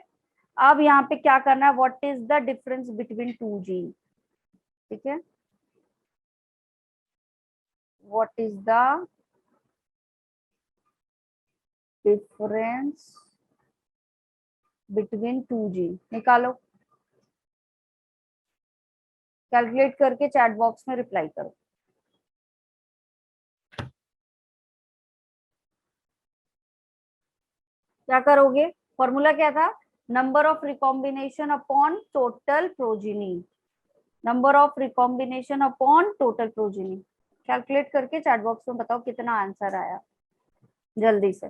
अब यहाँ पे क्या करना है, what is the difference between 2G, ठीक है, what is the difference between 2G, निकालो, कैलकुलेट करके चैट बॉक्स में रिप्लाई करो। क्या करोगे, फॉर्मूला क्या था, number of recombination upon total progeny, number of recombination upon total progeny, calculate करके चैट बॉक्स में बताओ कितना आंसर आया, जल्दी से।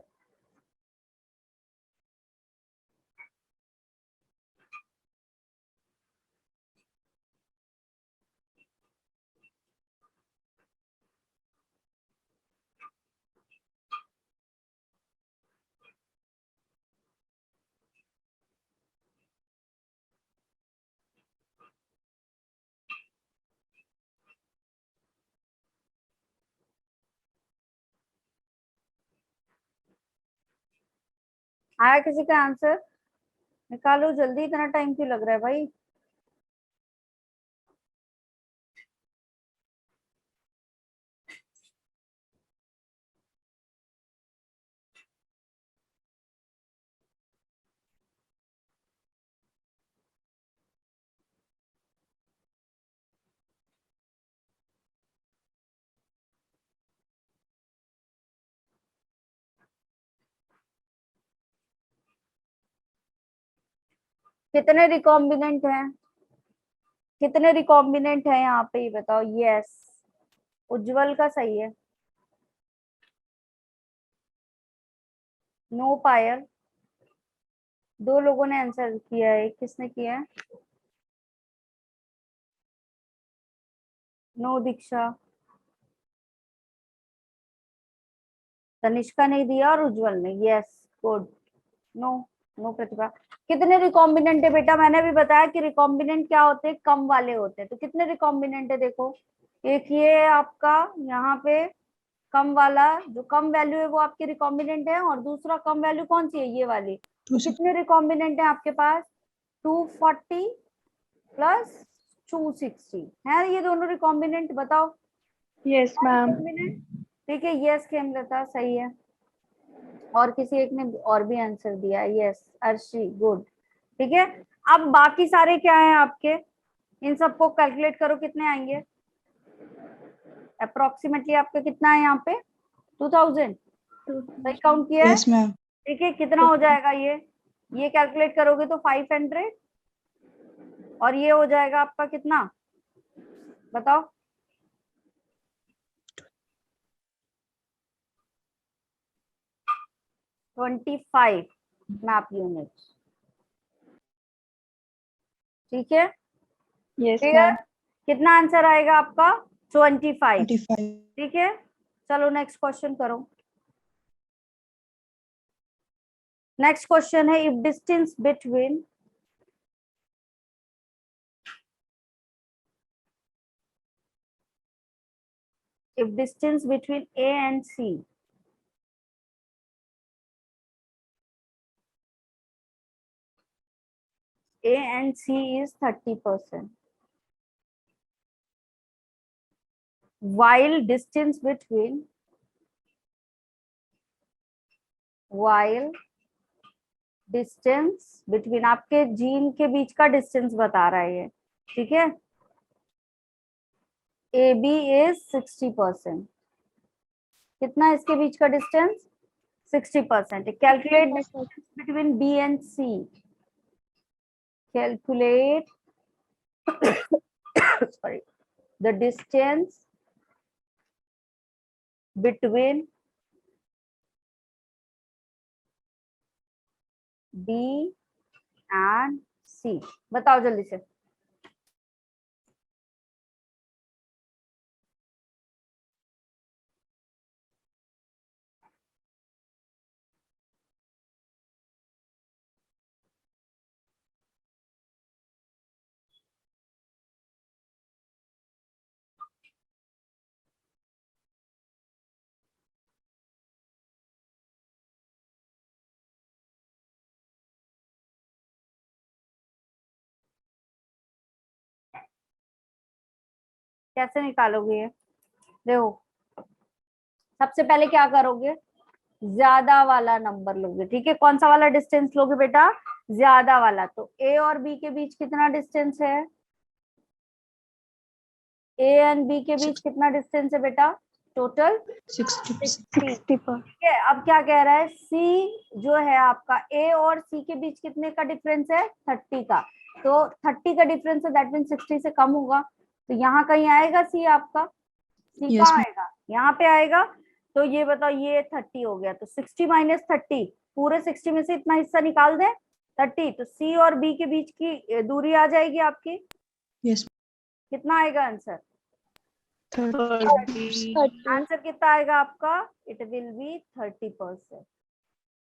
आया किसी का आंसर, निकालो जल्दी, इतना टाइम क्यों लग रहा है भाई। कितने रिकॉम्बिनेंट हैं, कितने रिकॉम्बिनेंट है यहाँ पे, ये बताओ। यस, उज्जवल का सही है, नो पायल, दो लोगों ने आंसर किया है, किसने किया है, नो दीक्षा, तनिष्का नहीं दिया और उज्जवल ने, यस गुड, नो, नो प्रतिभा। कितने रिकॉम्बिनेंट है बेटा, मैंने भी बताया कि रिकॉम्बिनेंट क्या होते हैं, कम वाले होते हैं, तो कितने रिकॉम्बिनेंट है देखो, एक ये है आपका यहाँ पे कम वाला, जो कम वैल्यू है वो आपकी रिकॉम्बिनेंट है, और दूसरा कम वैल्यू कौन सी है, ये वाली, तो कितने रिकॉम्बिनेंट है आपके पास, 240 प्लस 260 है ये दोनों रिकॉम्बिनेंट, बताओ। Yes ma'am. रिकॉम्बिनेंट, ठीक है, यस खेमलता सही है। और किसी एक ने और भी आंसर दिया, यस अर्शी, गुड, ठीक है। अब बाकी सारे क्या हैं आपके, इन सबको कैलकुलेट करो कितने आएंगे। अप्रोक्सीमेटली आपका कितना है यहाँ पे 2000, सही काउंट किया है, Yes, ma'am. ठीक है। कितना हो जाएगा ये कैलकुलेट करोगे तो 500, और ये हो जाएगा आपका कितना, बताओ। 25 मैप यूनिट्स, ठीक है। यस ठीक है, मैम। कितना आंसर आएगा आपका 25, 25. ठीक है। चलो नेक्स्ट क्वेश्चन करो। नेक्स्ट क्वेश्चन है, if distance between if distance between A and C is 30%, while distance between आपके जीन के बीच का डिस्टेंस बता रहा है ये, ठीक है। AB is 60%, कितना इसके बीच का distance 60%। Calculate distance between B and C, calculate sorry, the distance between B and C, बताओ जल्दी से। कैसे निकालोगे ये, देखो सबसे पहले क्या करोगे, ज्यादा वाला नंबर लोगे, ठीक है। कौन सा वाला डिस्टेंस लोगे बेटा, ज्यादा वाला। तो ए और बी के बीच कितना डिस्टेंस है, ए एंड बी के बीच कितना डिस्टेंस है बेटा, टोटल 60%. 60, ठीक है। अब क्या कह रहा है, सी जो है आपका, ए और सी के बीच कितने का डिफरेंस है 30 का, तो 30 का डिफरेंस है, दैट मीन 60 से कम होगा। तो यहाँ कहीं आएगा सी आपका, सी Yes, कहाँ ma'am. आएगा, यहाँ पे आएगा। तो ये बताओ, ये 30 हो गया, तो 60 माइनस 30, पूरे 60 में से इतना हिस्सा निकाल दें 30, तो सी और बी के बीच की दूरी आ जाएगी आपकी, Yes. कितना आएगा आंसर, 30. आंसर कितना आएगा आपका, इट विल बी 30%,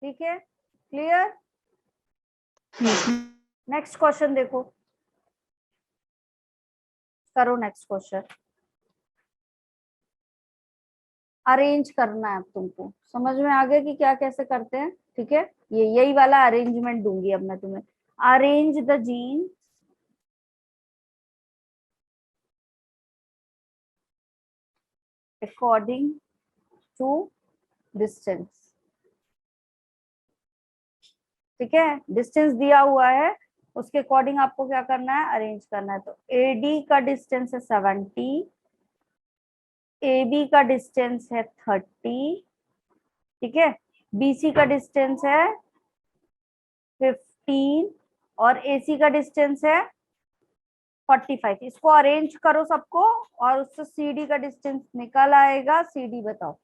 ठीक है। Clear. Yes, ma'am. Next question देखो, करो नेक्स्ट क्वेश्चन। अरेंज करना है अब तुमको, समझ में आ गया कि क्या कैसे करते हैं, ठीक है। ये यही वाला अरेंजमेंट दूंगी अब मैं तुम्हें। Arrange the gene according to distance, ठीक है। डिस्टेंस दिया हुआ है, उसके अकॉर्डिंग आपको क्या करना है, अरेंज करना है। तो एडी का डिस्टेंस है 70, AB का डिस्टेंस है 30, ठीक है। BC का डिस्टेंस है 15 और AC का डिस्टेंस है 45। इसको अरेंज करो सबको, और उससे CD का डिस्टेंस निकल आएगा। CD बताओ।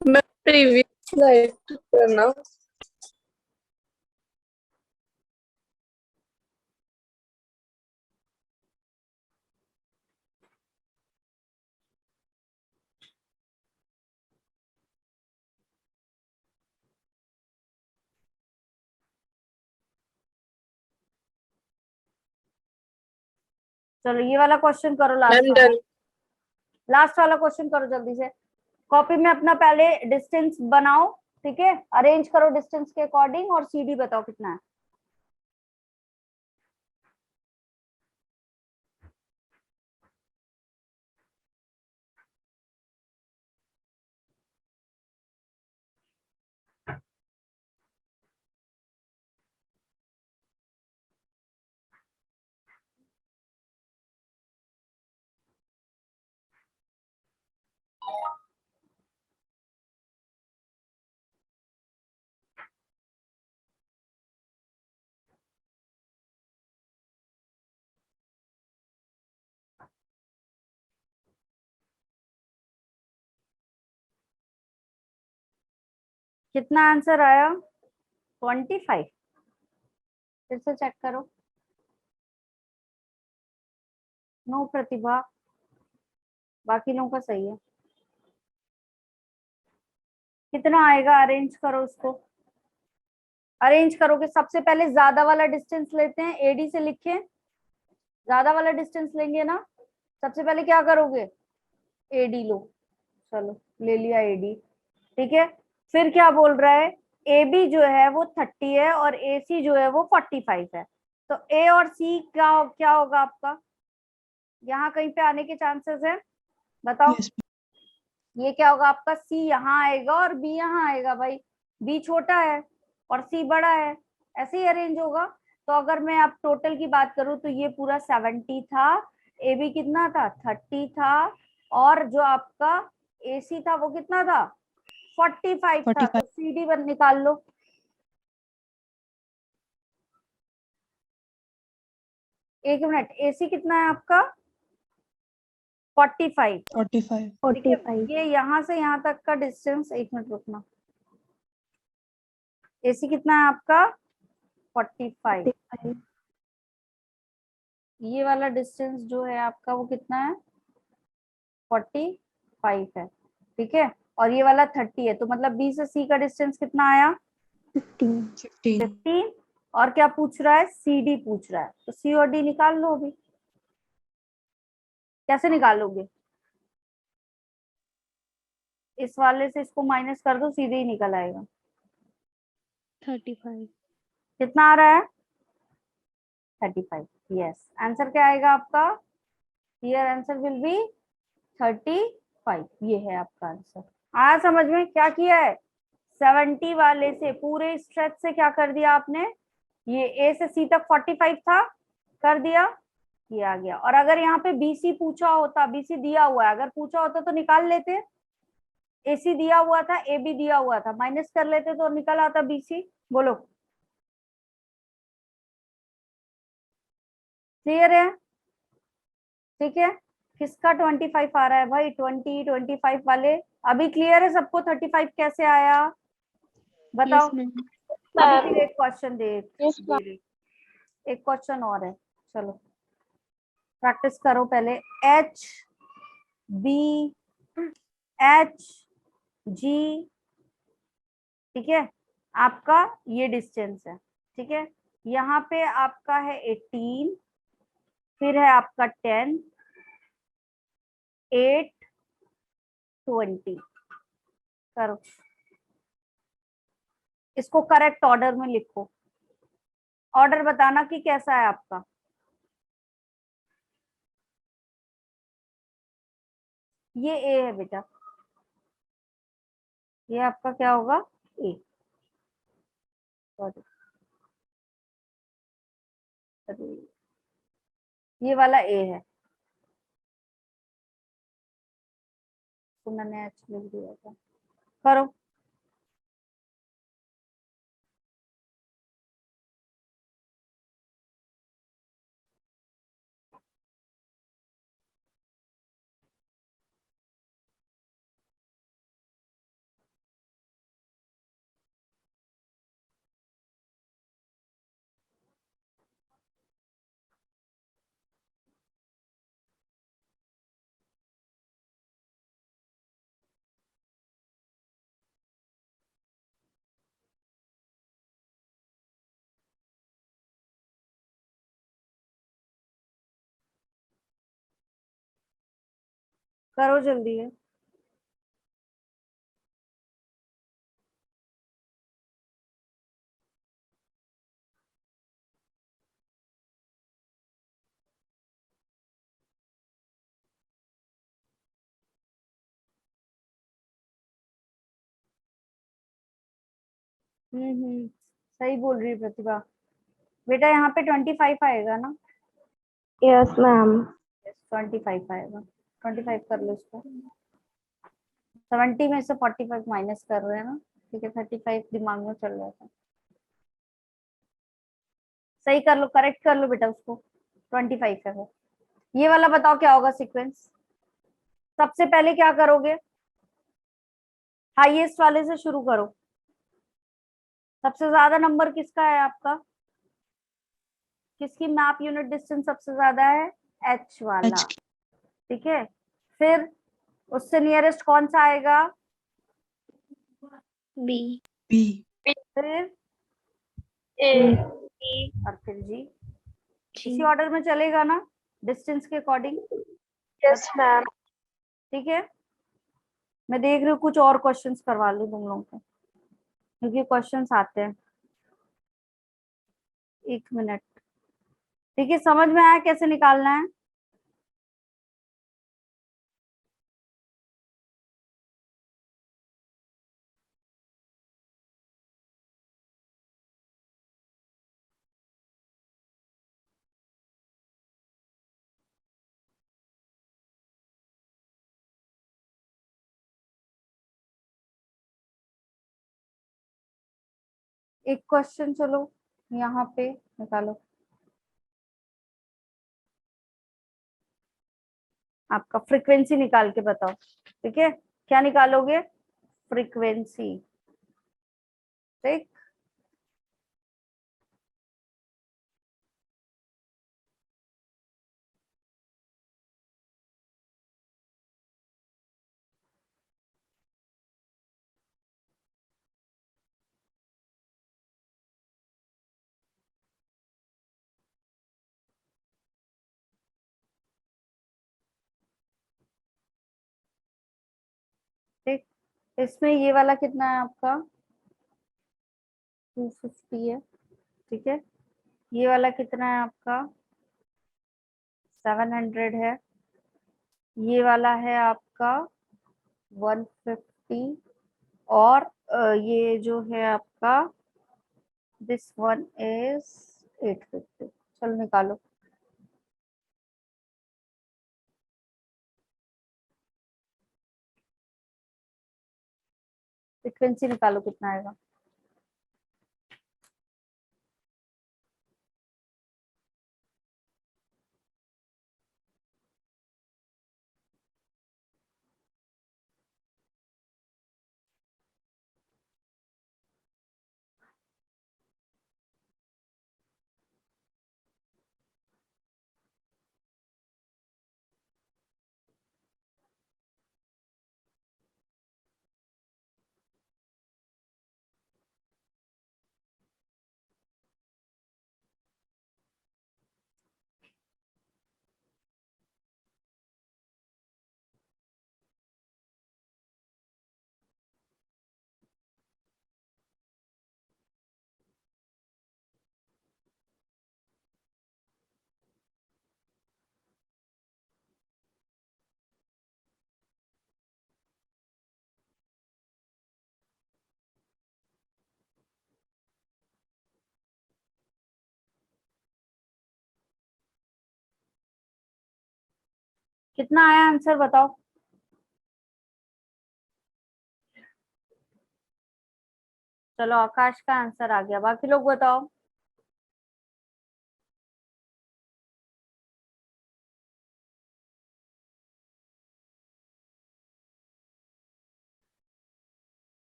मैं प्रीवियस स्लाइड करना। चलो ये वाला क्वेश्चन करो, मैम डन। लास्ट वाला क्वेश्चन करो जल्दी से। कॉपी में अपना पहले डिस्टेंस बनाओ, ठीक है, अरेंज करो डिस्टेंस के अकॉर्डिंग और CD बताओ कितना है। कितना आंसर आया? 25। फिर से चेक करो। नो प्रतिभा, बाकी लोगों का सही है। कितना आएगा? अरेंज करो उसको। अरेंज करोगे, सबसे पहले ज्यादा वाला डिस्टेंस लेते हैं, AD से लिखें। ज्यादा वाला डिस्टेंस लेंगे ना, सबसे पहले क्या करोगे? AD लो। चलो ले लिया AD, ठीक है। फिर क्या बोल रहा है? AB जो है वो 30 है और AC जो है वो 45 है। तो A और C क्या क्या होगा आपका? यहाँ कहीं पे आने के चांसेस है, बताओ। Yes, ये क्या होगा आपका? C यहाँ आएगा और B यहाँ आएगा भाई। B छोटा है और C बड़ा है, ऐसे ही अरेंज होगा। तो अगर मैं आप टोटल की बात करूं तो ये पूरा 70 था, AB कितना था? 30 था, और जो आपका AC था वो कितना था? 45 था। 45. तो CD बन निकाल लो। एक मिनट, AC कितना है आपका? 45। 45. ठीक है, 45। ये यहाँ से यहाँ तक का डिस्टेंस, एक मिनट रुकना। AC कितना है आपका? 45। 45। ये वाला डिस्टेंस जो है आपका वो कितना है? 45 है, ठीक है। और ये वाला 30 है, तो मतलब B से C का डिस्टेंस कितना आया? 15। 15. 15। और क्या पूछ रहा है? CD पूछ रहा है, तो C और D निकाल लो अभी। कैसे निकालोगे? इस वाले से इसको माइनस कर दो, सीधे ही निकल आएगा। 35। कितना आ रहा है? 35। यस, आंसर क्या आएगा आपका? Here answer will be 35। ये है आपका आंसर। आया समझ में? क्या किया है? 70 वाले से पूरे स्ट्रेच से क्या कर दिया आपने? ये A से C तक 45 था, कर दिया, ये आ गया। और अगर यहाँ पे BC पूछा होता, BC दिया हुआ है, अगर पूछा होता तो निकाल लेते। AC दिया हुआ था, AB दिया हुआ था, माइनस कर लेते तो निकल आता BC। बोलो, क्लियर है? ठीक है। किसका 25 आ रहा है भाई? 25 वाले। अभी क्लियर है सबको 35 कैसे आया? बताओ। Yes ma'am. अभी फिर एक क्वेश्चन दे यस दे रही। एक क्वेश्चन और है, चलो प्रैक्टिस करो पहले। HBHG, ठीक है, आपका ये डिस्टेंस है, ठीक है। यहाँ पे आपका है 18, फिर है आपका 10, 8, 20। करो, इसको करेक्ट ऑर्डर में लिखो। ऑर्डर बताना कि कैसा है आपका। ये A है बेटा, ये आपका क्या होगा? A। सॉरी, ये वाला A है, तो मैंने H लिख दिया था। करो। करो जल्दी है। सही बोल रही है प्रतिभा। बेटा यहाँ पे 25 आएगा ना? Yes ma'am. 25 आएगा, 25 कर लो इसको। 70 में से 45 माइनस कर रहे हैं ना, ठीक है। 35 दिमाग में चल रहा था। सही कर लो, करेक्ट कर लो बेटा उसको। 25 है वो। ये वाला बताओ क्या होगा सीक्वेंस। सबसे पहले क्या करोगे, हाईएस्ट वाले से शुरू करो। सबसे ज्यादा नंबर किसका है आपका, किसकी मैप यूनिट डिस्टेंस सबसे ज्यादा है, एच वाला, H ठीक है। फिर उससे नियरेस्ट कौन सा आएगा, बी। B फिर ए। और फिर जी। इसी ऑर्डर में चलेगा ना, डिस्टेंस के अकॉर्डिंग। Yes ma'am. ठीक है, मैं देख रही हूँ कुछ और क्वेश्चंस करवा लूँ तुम लोगों को, क्योंकि क्वेश्चंस आते हैं। 1 मिनट, ठीक है। समझ में आया कैसे निकालना है। एक क्वेश्चन चलो यहाँ पे निकालो, आपका फ्रीक्वेंसी निकाल के बताओ, ठीक है। क्या निकालोगे, फ्रीक्वेंसी, ठीक। ठीक, इसमें ये वाला कितना है आपका, 250 है, ठीक है। ये वाला कितना है आपका, 700 है। ये वाला है आपका 150, और ये जो है आपका दिस वन इज 850। चलो निकालो। फ्रीक्वेंसी निकालो कितना आएगा। कितना आया आंसर बताओ। चलो आकाश का आंसर आ गया, बाकी लोग बताओ।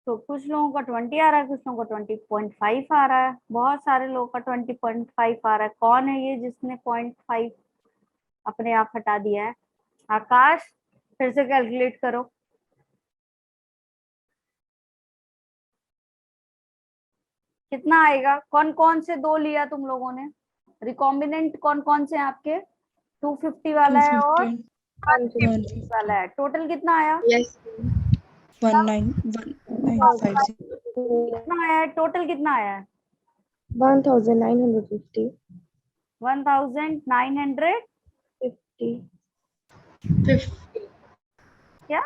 तो कुछ लोगों का 20 आ रहा है, कुछ लोगों का 20.5 आ रहा है, बहुत सारे लोगों का 20.5 आ रहा है। कौन है ये जिसने 0.5 अपने आप हटा दिया है, आकाश। फिर से कैलकुलेट करो। कितना आएगा, कौन कौन से दो लिया तुम लोगों ने, रिकॉम्बिनेंट कौन कौन से हैं आपके, 250 वाला है और 250 150। 150 वाला है। टोटल कितना आया, यस। 19195 कितना आया है टोटल, कितना आया है? 1950. 1950 क्या?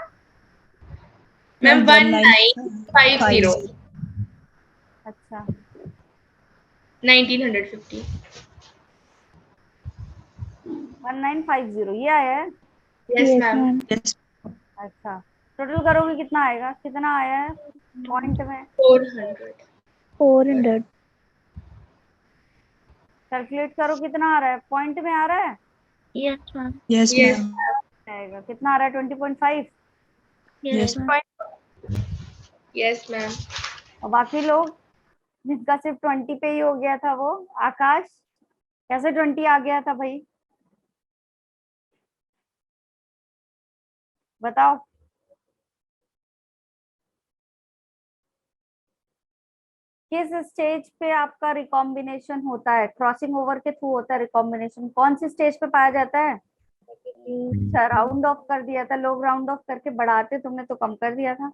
मैम Ma'am, 1950 अच्छा 1950 1950 ये आया है। Yes Yes, ma'am ma'am. Yes. अच्छा टोटल करोगे कितना आएगा, कितना आया है पॉइंट में? 400 400. कैलकुलेट करो कितना आ रहा है, पॉइंट में आ रहा है? Yes, ma'am. Yes, yes ma'am. आएगा कितना आ रहा है, 20.5। Yes, Yes. ma'am. Yes ma'am और बाकी लोग जिसका सिर्फ 20 पे ही हो गया था, वो आकाश कैसे 20 आ गया था भाई, बताओ। किस स्टेज पे आपका रिकॉम्बिनेशन होता है? क्रॉसिंग ओवर के थ्रू होता है रिकॉम्बिनेशन। कौन सी स्टेज पे पाया जाता है? अच्छा राउंड ऑफ कर दिया था, लोग राउंड ऑफ करके बढ़ाते, तुमने तो कम कर दिया था।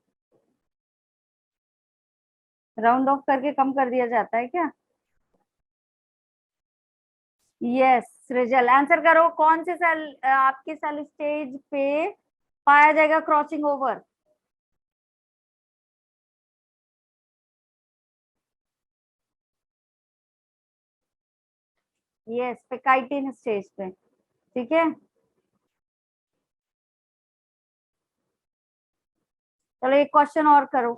राउंड ऑफ करके कम कर दिया जाता है क्या? यस सृजल आंसर करो, कौन से सेल आपके सेल स्टेज पे पाया जाएगा क्रॉसिंग ओवर? यस पेकाइटिन स्टेज पे, ठीक है। चलो एक क्वेश्चन और करो।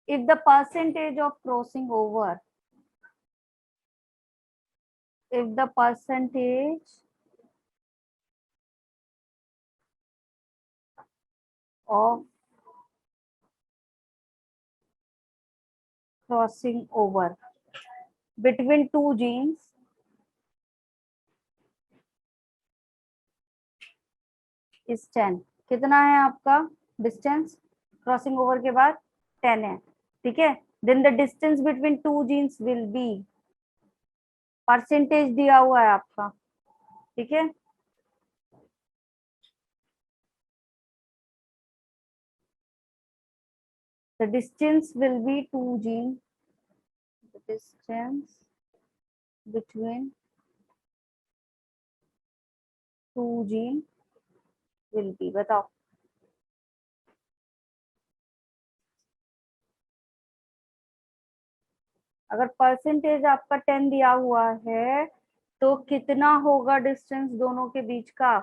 If the percentage of crossing over, if the percentage of crossing over between two genes is 10, कितना है आपका डिस्टेंस क्रॉसिंग ओवर के बाद? 10 है, ठीक है। Then the distance between two genes will be, percentage दिया हुआ है आपका, ठीक है। The distance will be two gene, the distance between two gene will be, बताओ। अगर परसेंटेज आपका 10 दिया हुआ है तो कितना होगा डिस्टेंस दोनों के बीच का?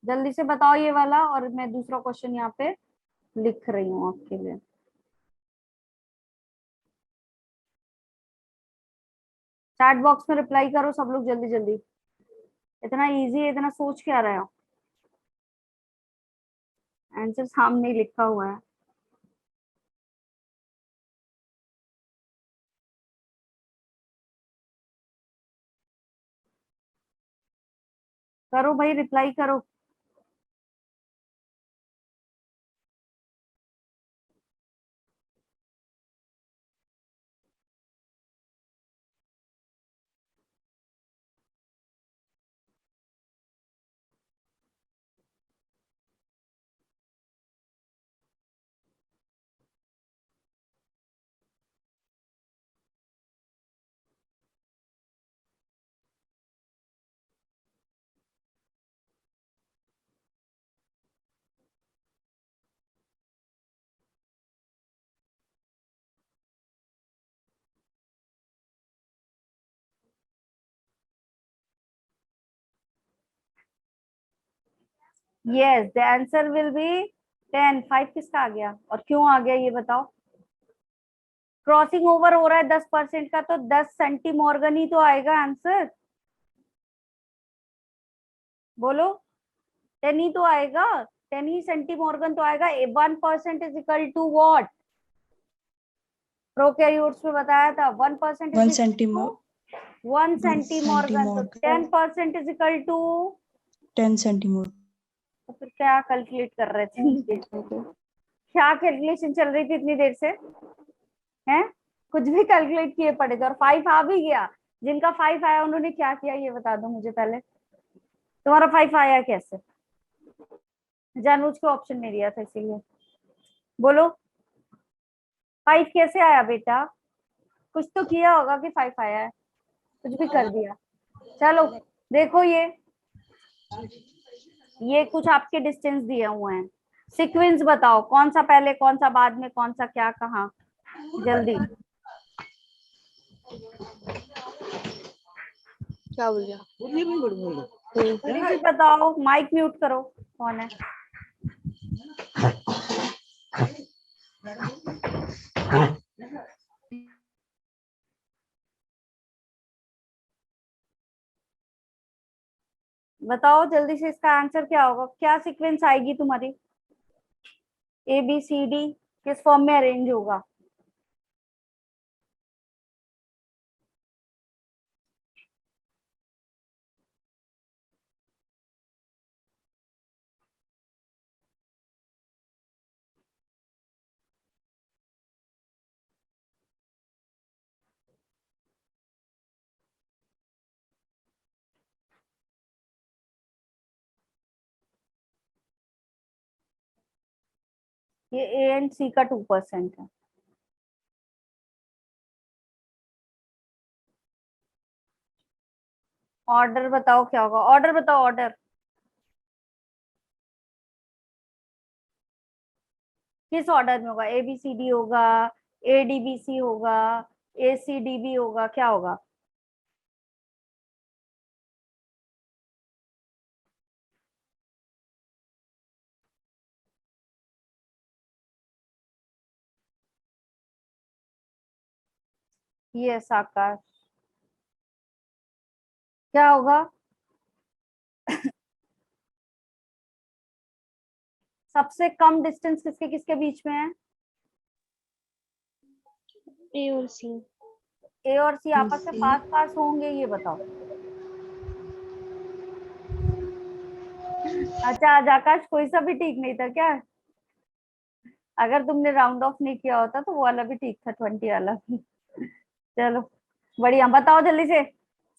जल्दी से बताओ ये वाला, और मैं दूसरा क्वेश्चन यहाँ पे लिख रही हूँ आपके लिए। चैट बॉक्स में रिप्लाई करो सब लोग जल्दी जल्दी, इतना इजी है, इतना सोच क्या रहे हो? आंसर सामने ही लिखा हुआ है। करो भाई रिप्लाई करो। Yes the answer will be 10। 5 किसका आ गया और क्यों आ गया ये बताओ? क्रॉसिंग ओवर हो रहा है 10% का, तो 10 सेंटीमॉर्गन ही तो आएगा आंसर, बोलो। 10 ही तो आएगा, 10 ही सेंटीमॉर्गन तो आएगा। 1% is equal to what? Prokaryotes में बताया था 1% 1 इज centimeter. 1 सेंटीमॉर्गन, तो 10% इज इक्वल टू 10 centimeter. तो फिर क्या कैलकुलेट कर रहे थे? क्या कैलकुलेशन चल रही थी इतनी देर से? हैं? कुछ भी कैलकुलेट किए पड़े थे और 5 आ भी गया। जिनका 5 आया उन्होंने क्या किया ये बता दो मुझे पहले। तुम्हारा 5 आया कैसे? जानबूझ के ऑप्शन नहीं दिया था इसीलिए। बोलो 5 कैसे आया बेटा? कुछ तो किया होगा कि 5 आया है, कुछ भी कर दिया। चलो देखो ये कुछ आपके डिस्टेंस दिए हुए हैं। सीक्वेंस बताओ, कौन सा पहले, कौन सा बाद में, कौन सा क्या कहाँ, जल्दी। क्या बोल रहा? जल्दी से बताओ, माइक म्यूट करो। कौन है? बताओ जल्दी से, इसका आंसर क्या होगा? क्या सीक्वेंस आएगी तुम्हारी? ए बी सी डी किस फॉर्म में अरेंज होगा? ये ए एंड सी का 2% है। ऑर्डर बताओ क्या होगा? ऑर्डर बताओ, ऑर्डर किस ऑर्डर में होगा? ए बी सी डी होगा, ए डी बी सी होगा, ए सी डी बी होगा, क्या होगा? यस आकाश, क्या होगा? सबसे कम डिस्टेंस किसके किसके बीच में है? ए और सी। ए और सी आपस में पास पास होंगे, ये बताओ। अच्छा आज आकाश कोई सा भी ठीक नहीं था क्या? अगर तुमने राउंड ऑफ नहीं किया होता तो वो वाला भी ठीक था, 20 वाला भी। चलो बढ़िया, बताओ जल्दी से,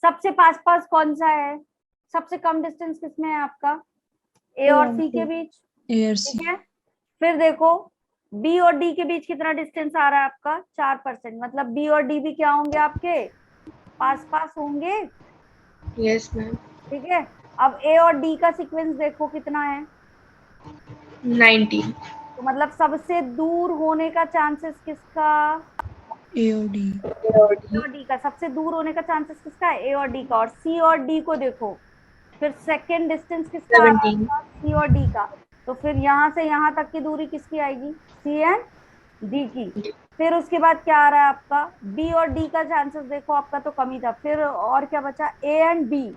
सबसे पास पास कौन सा है? सबसे कम डिस्टेंस किसमें है आपका? ए और सी के बीच, ARC ठीक है। फिर देखो बी और डी के बीच कितना डिस्टेंस आ रहा है आपका? 4%, मतलब बी और डी भी क्या होंगे आपके? पास पास होंगे, Yes, ma'am. ठीक है। अब ए और डी का सीक्वेंस देखो कितना है, 90. तो मतलब सबसे दूर होने का चांसेस किसका? AOD ए और डी का सबसे दूर होने का चांसेस किसका है? ए और डी का। और सी और डी को देखो, फिर सेकेंड डिस्टेंस किसका आ रहा 17. था? सी और डी का। तो फिर यहाँ से यहाँ तक की दूरी किसकी आएगी? सी एंड डी की। फिर उसके बाद क्या आ रहा है आपका? बी और डी का चांसेस देखो, आपका तो कम ही था। फिर और क्या बचा? A and B.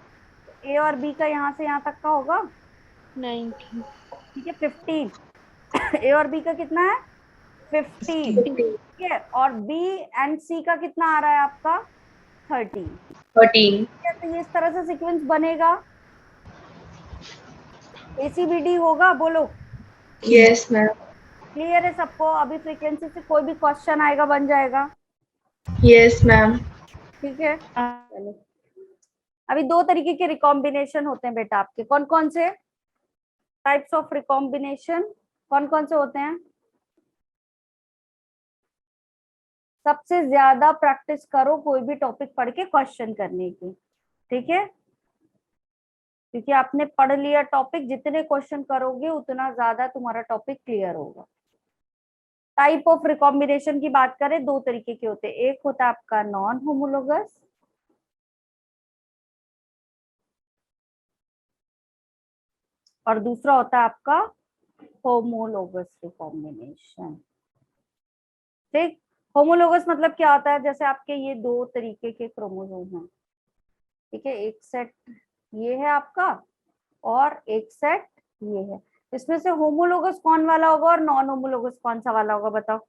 ए और बी का यहाँ से यहाँ तक का होगा, 90। ठीक है, 15। ए और बी का कितना है? 15, 15 ठीक है। और बी एंड सी का कितना आ रहा है आपका? 13। 13. तो ये इस तरह से सीक्वेंस बनेगा। एसीबीडी होगा, बोलो। Yes, ma'am. क्लियर है सबको? अभी फ्रीक्वेंसी से कोई भी क्वेश्चन आएगा बन जाएगा, Yes, ma'am. ठीक है। चलो अभी दो तरीके के रिकॉम्बिनेशन होते हैं बेटा आपके। कौन कौन से टाइप्स ऑफ रिकॉम्बिनेशन, कौन कौन से होते हैं? सबसे ज्यादा प्रैक्टिस करो कोई भी टॉपिक पढ़ के क्वेश्चन करने की, ठीक है। क्योंकि आपने पढ़ लिया टॉपिक, जितने क्वेश्चन करोगे उतना ज्यादा तुम्हारा टॉपिक क्लियर होगा। टाइप ऑफ रिकॉम्बिनेशन की बात करें, दो तरीके के होते हैं। एक होता है आपका नॉन होमोलोगस, और दूसरा होता है आपका होमोलोगस रिकॉम्बिनेशन, ठीक। होमोलोगस मतलब क्या होता है? जैसे आपके ये दो तरीके के क्रोमोसोम हैं, ठीक है। एक सेट ये है आपका और एक सेट ये है। इसमें से होमोलोगस कौन वाला होगा और नॉन होमोलोगस कौन सा वाला होगा, बताओ।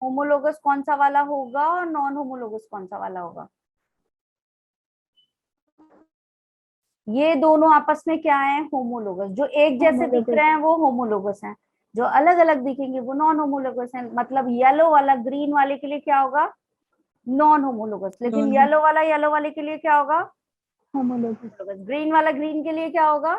होमोलोगस कौन सा वाला होगा और नॉन होमोलोगस कौन सा वाला होगा? ये दोनों आपस में क्या है, होमोलोगस। जो एक जैसे दिख रहे हैं वो होमोलोगस हैं, जो अलग अलग दिखेंगे वो नॉन होमोलोगस हैं। मतलब येलो वाला ग्रीन वाले के लिए क्या होगा, नॉन होमोलोगस। लेकिन Non- येलो वाला येलो वाले के लिए क्या होगा, होमोलोगस। ग्रीन वाला ग्रीन के लिए क्या होगा,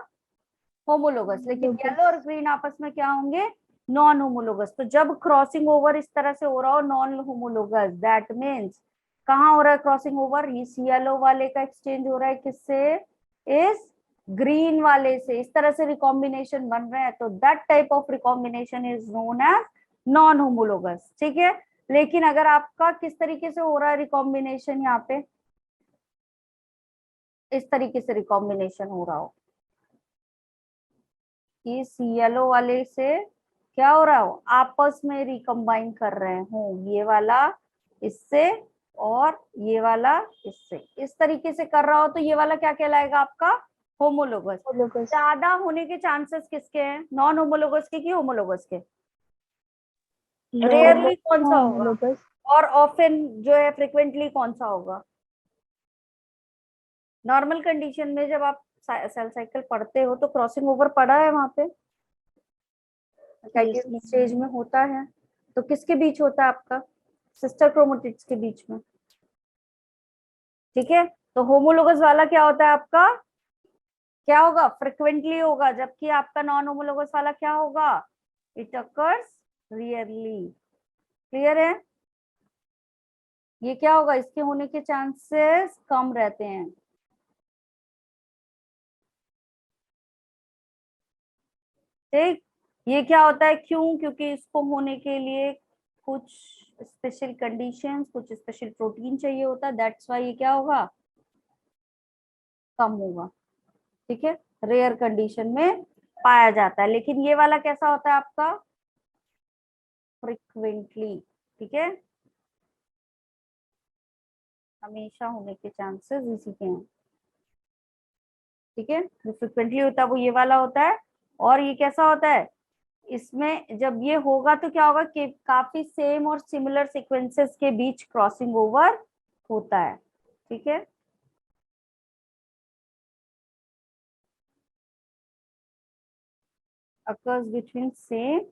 होमोलोगस। लेकिन येलो और ग्रीन आपस में क्या होंगे, नॉन होमोलोगस। तो जब क्रॉसिंग ओवर इस तरह से हो रहा हो नॉन होमोलोगस, दैट मीन्स कहाँ हो रहा है क्रॉसिंग ओवर, इस येलो वाले का एक्सचेंज हो रहा है किससे, इस ग्रीन वाले से। इस तरह से रिकॉम्बिनेशन बन रहा है, तो that type of recombination is known as non homologous. ठीक है। लेकिन अगर आपका किस तरीके से हो रहा है रिकॉम्बिनेशन, यहाँ पे इस तरीके से रिकॉम्बिनेशन हो रहा हो, इस येलो वाले से क्या हो रहा हो, आपस में रिकम्बाइन कर रहे हो, ये वाला इससे और ये वाला इससे, इस तरीके से कर रहा हो, तो ये वाला क्या कहलाएगा आपका, होमोलोगस। होमोलोगस। ज्यादा होने के चांसेस किसके हैं, नॉन होमोलोगस के कि होमोलोगस के, रेयरली कौन सा होगा, होमोलोगस। और ऑफन जो है फ्रिक्वेंटली कौन सा होगा। नॉर्मल कंडीशन में जब आप सेल साइकिल पढ़ते हो तो क्रॉसिंग ओवर पढ़ा है वहां पे, स्टेज में होता है, तो किसके बीच होता है आपका, सिस्टर क्रोमेटिड्स के बीच में। ठीक है। तो होमोलोगस वाला क्या होता है आपका, क्या होगा, फ्रिक्वेंटली होगा, जबकि आपका नॉन होमोलोगस वाला क्या होगा, इट अकर्स रियरली। क्लियर है, ये क्या होगा, इसके होने के चांसेस कम रहते हैं। ठीक। ये क्या होता है, क्यों, क्योंकि इसको होने के लिए कुछ स्पेशल कंडीशंस, कुछ स्पेशल प्रोटीन चाहिए होता है, दैट्स वाई ये क्या होगा, कम होगा। ठीक है, रेयर कंडीशन में पाया जाता है। लेकिन ये वाला कैसा होता है आपका, फ्रिक्वेंटली। ठीक है, हमेशा होने के चांसेस इसी के हैं। ठीक है, जो फ्रिक्वेंटली होता है वो ये वाला होता है। और ये कैसा होता है, इसमें जब ये होगा तो क्या होगा कि काफी सेम और सिमिलर सीक्वेंसेस के बीच क्रॉसिंग ओवर होता है। ठीक है, occurs between same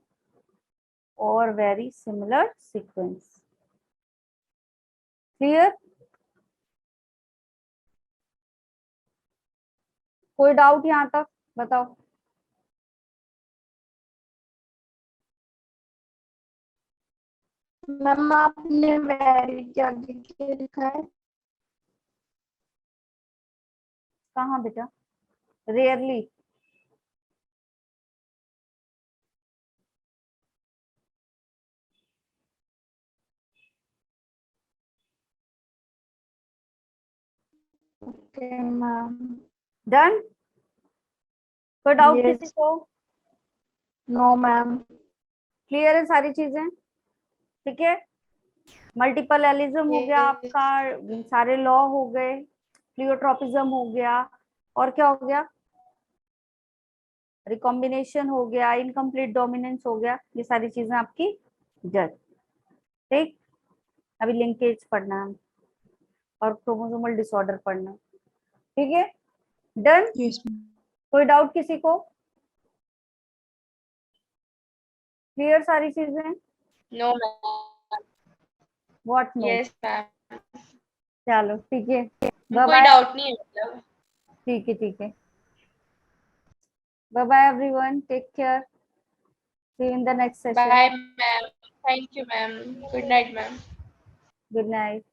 or very similar sequence. Clear? कोई डाउट यहाँ तक, बताओ। मैम आपने वेरी क्या लिखा है? कहाँ बेटा, रेयरली, ओके मैम। डन। कोई डाउट Yes. किसी को, नो मैम। क्लियर है सारी चीजें। ठीक है, मल्टीपल एलिज्म हो गया आपका, सारे लॉ हो गए, प्लियोट्रोपिज्म हो गया, और क्या हो गया, रिकॉम्बिनेशन हो गया, इनकम्प्लीट डोमिनेंस हो गया, ये सारी चीजें आपकी जज। ठीक, अभी लिंकेज पढ़ना है और क्रोमोसोमल डिसऑर्डर पढ़ना है। ठीक है, डन। Yes, ma'am. कोई डाउट किसी को, क्लियर सारी चीजें, No, ma'am. What no, Yes, ma'am. चलो ठीक है, बाय कोई बाय। डाउट नहीं है मतलब। ठीक है, ठीक है, bye bye everyone, take care, see you in the next session, Bye, ma'am. Thank you, ma'am. Good night, ma'am. Good night.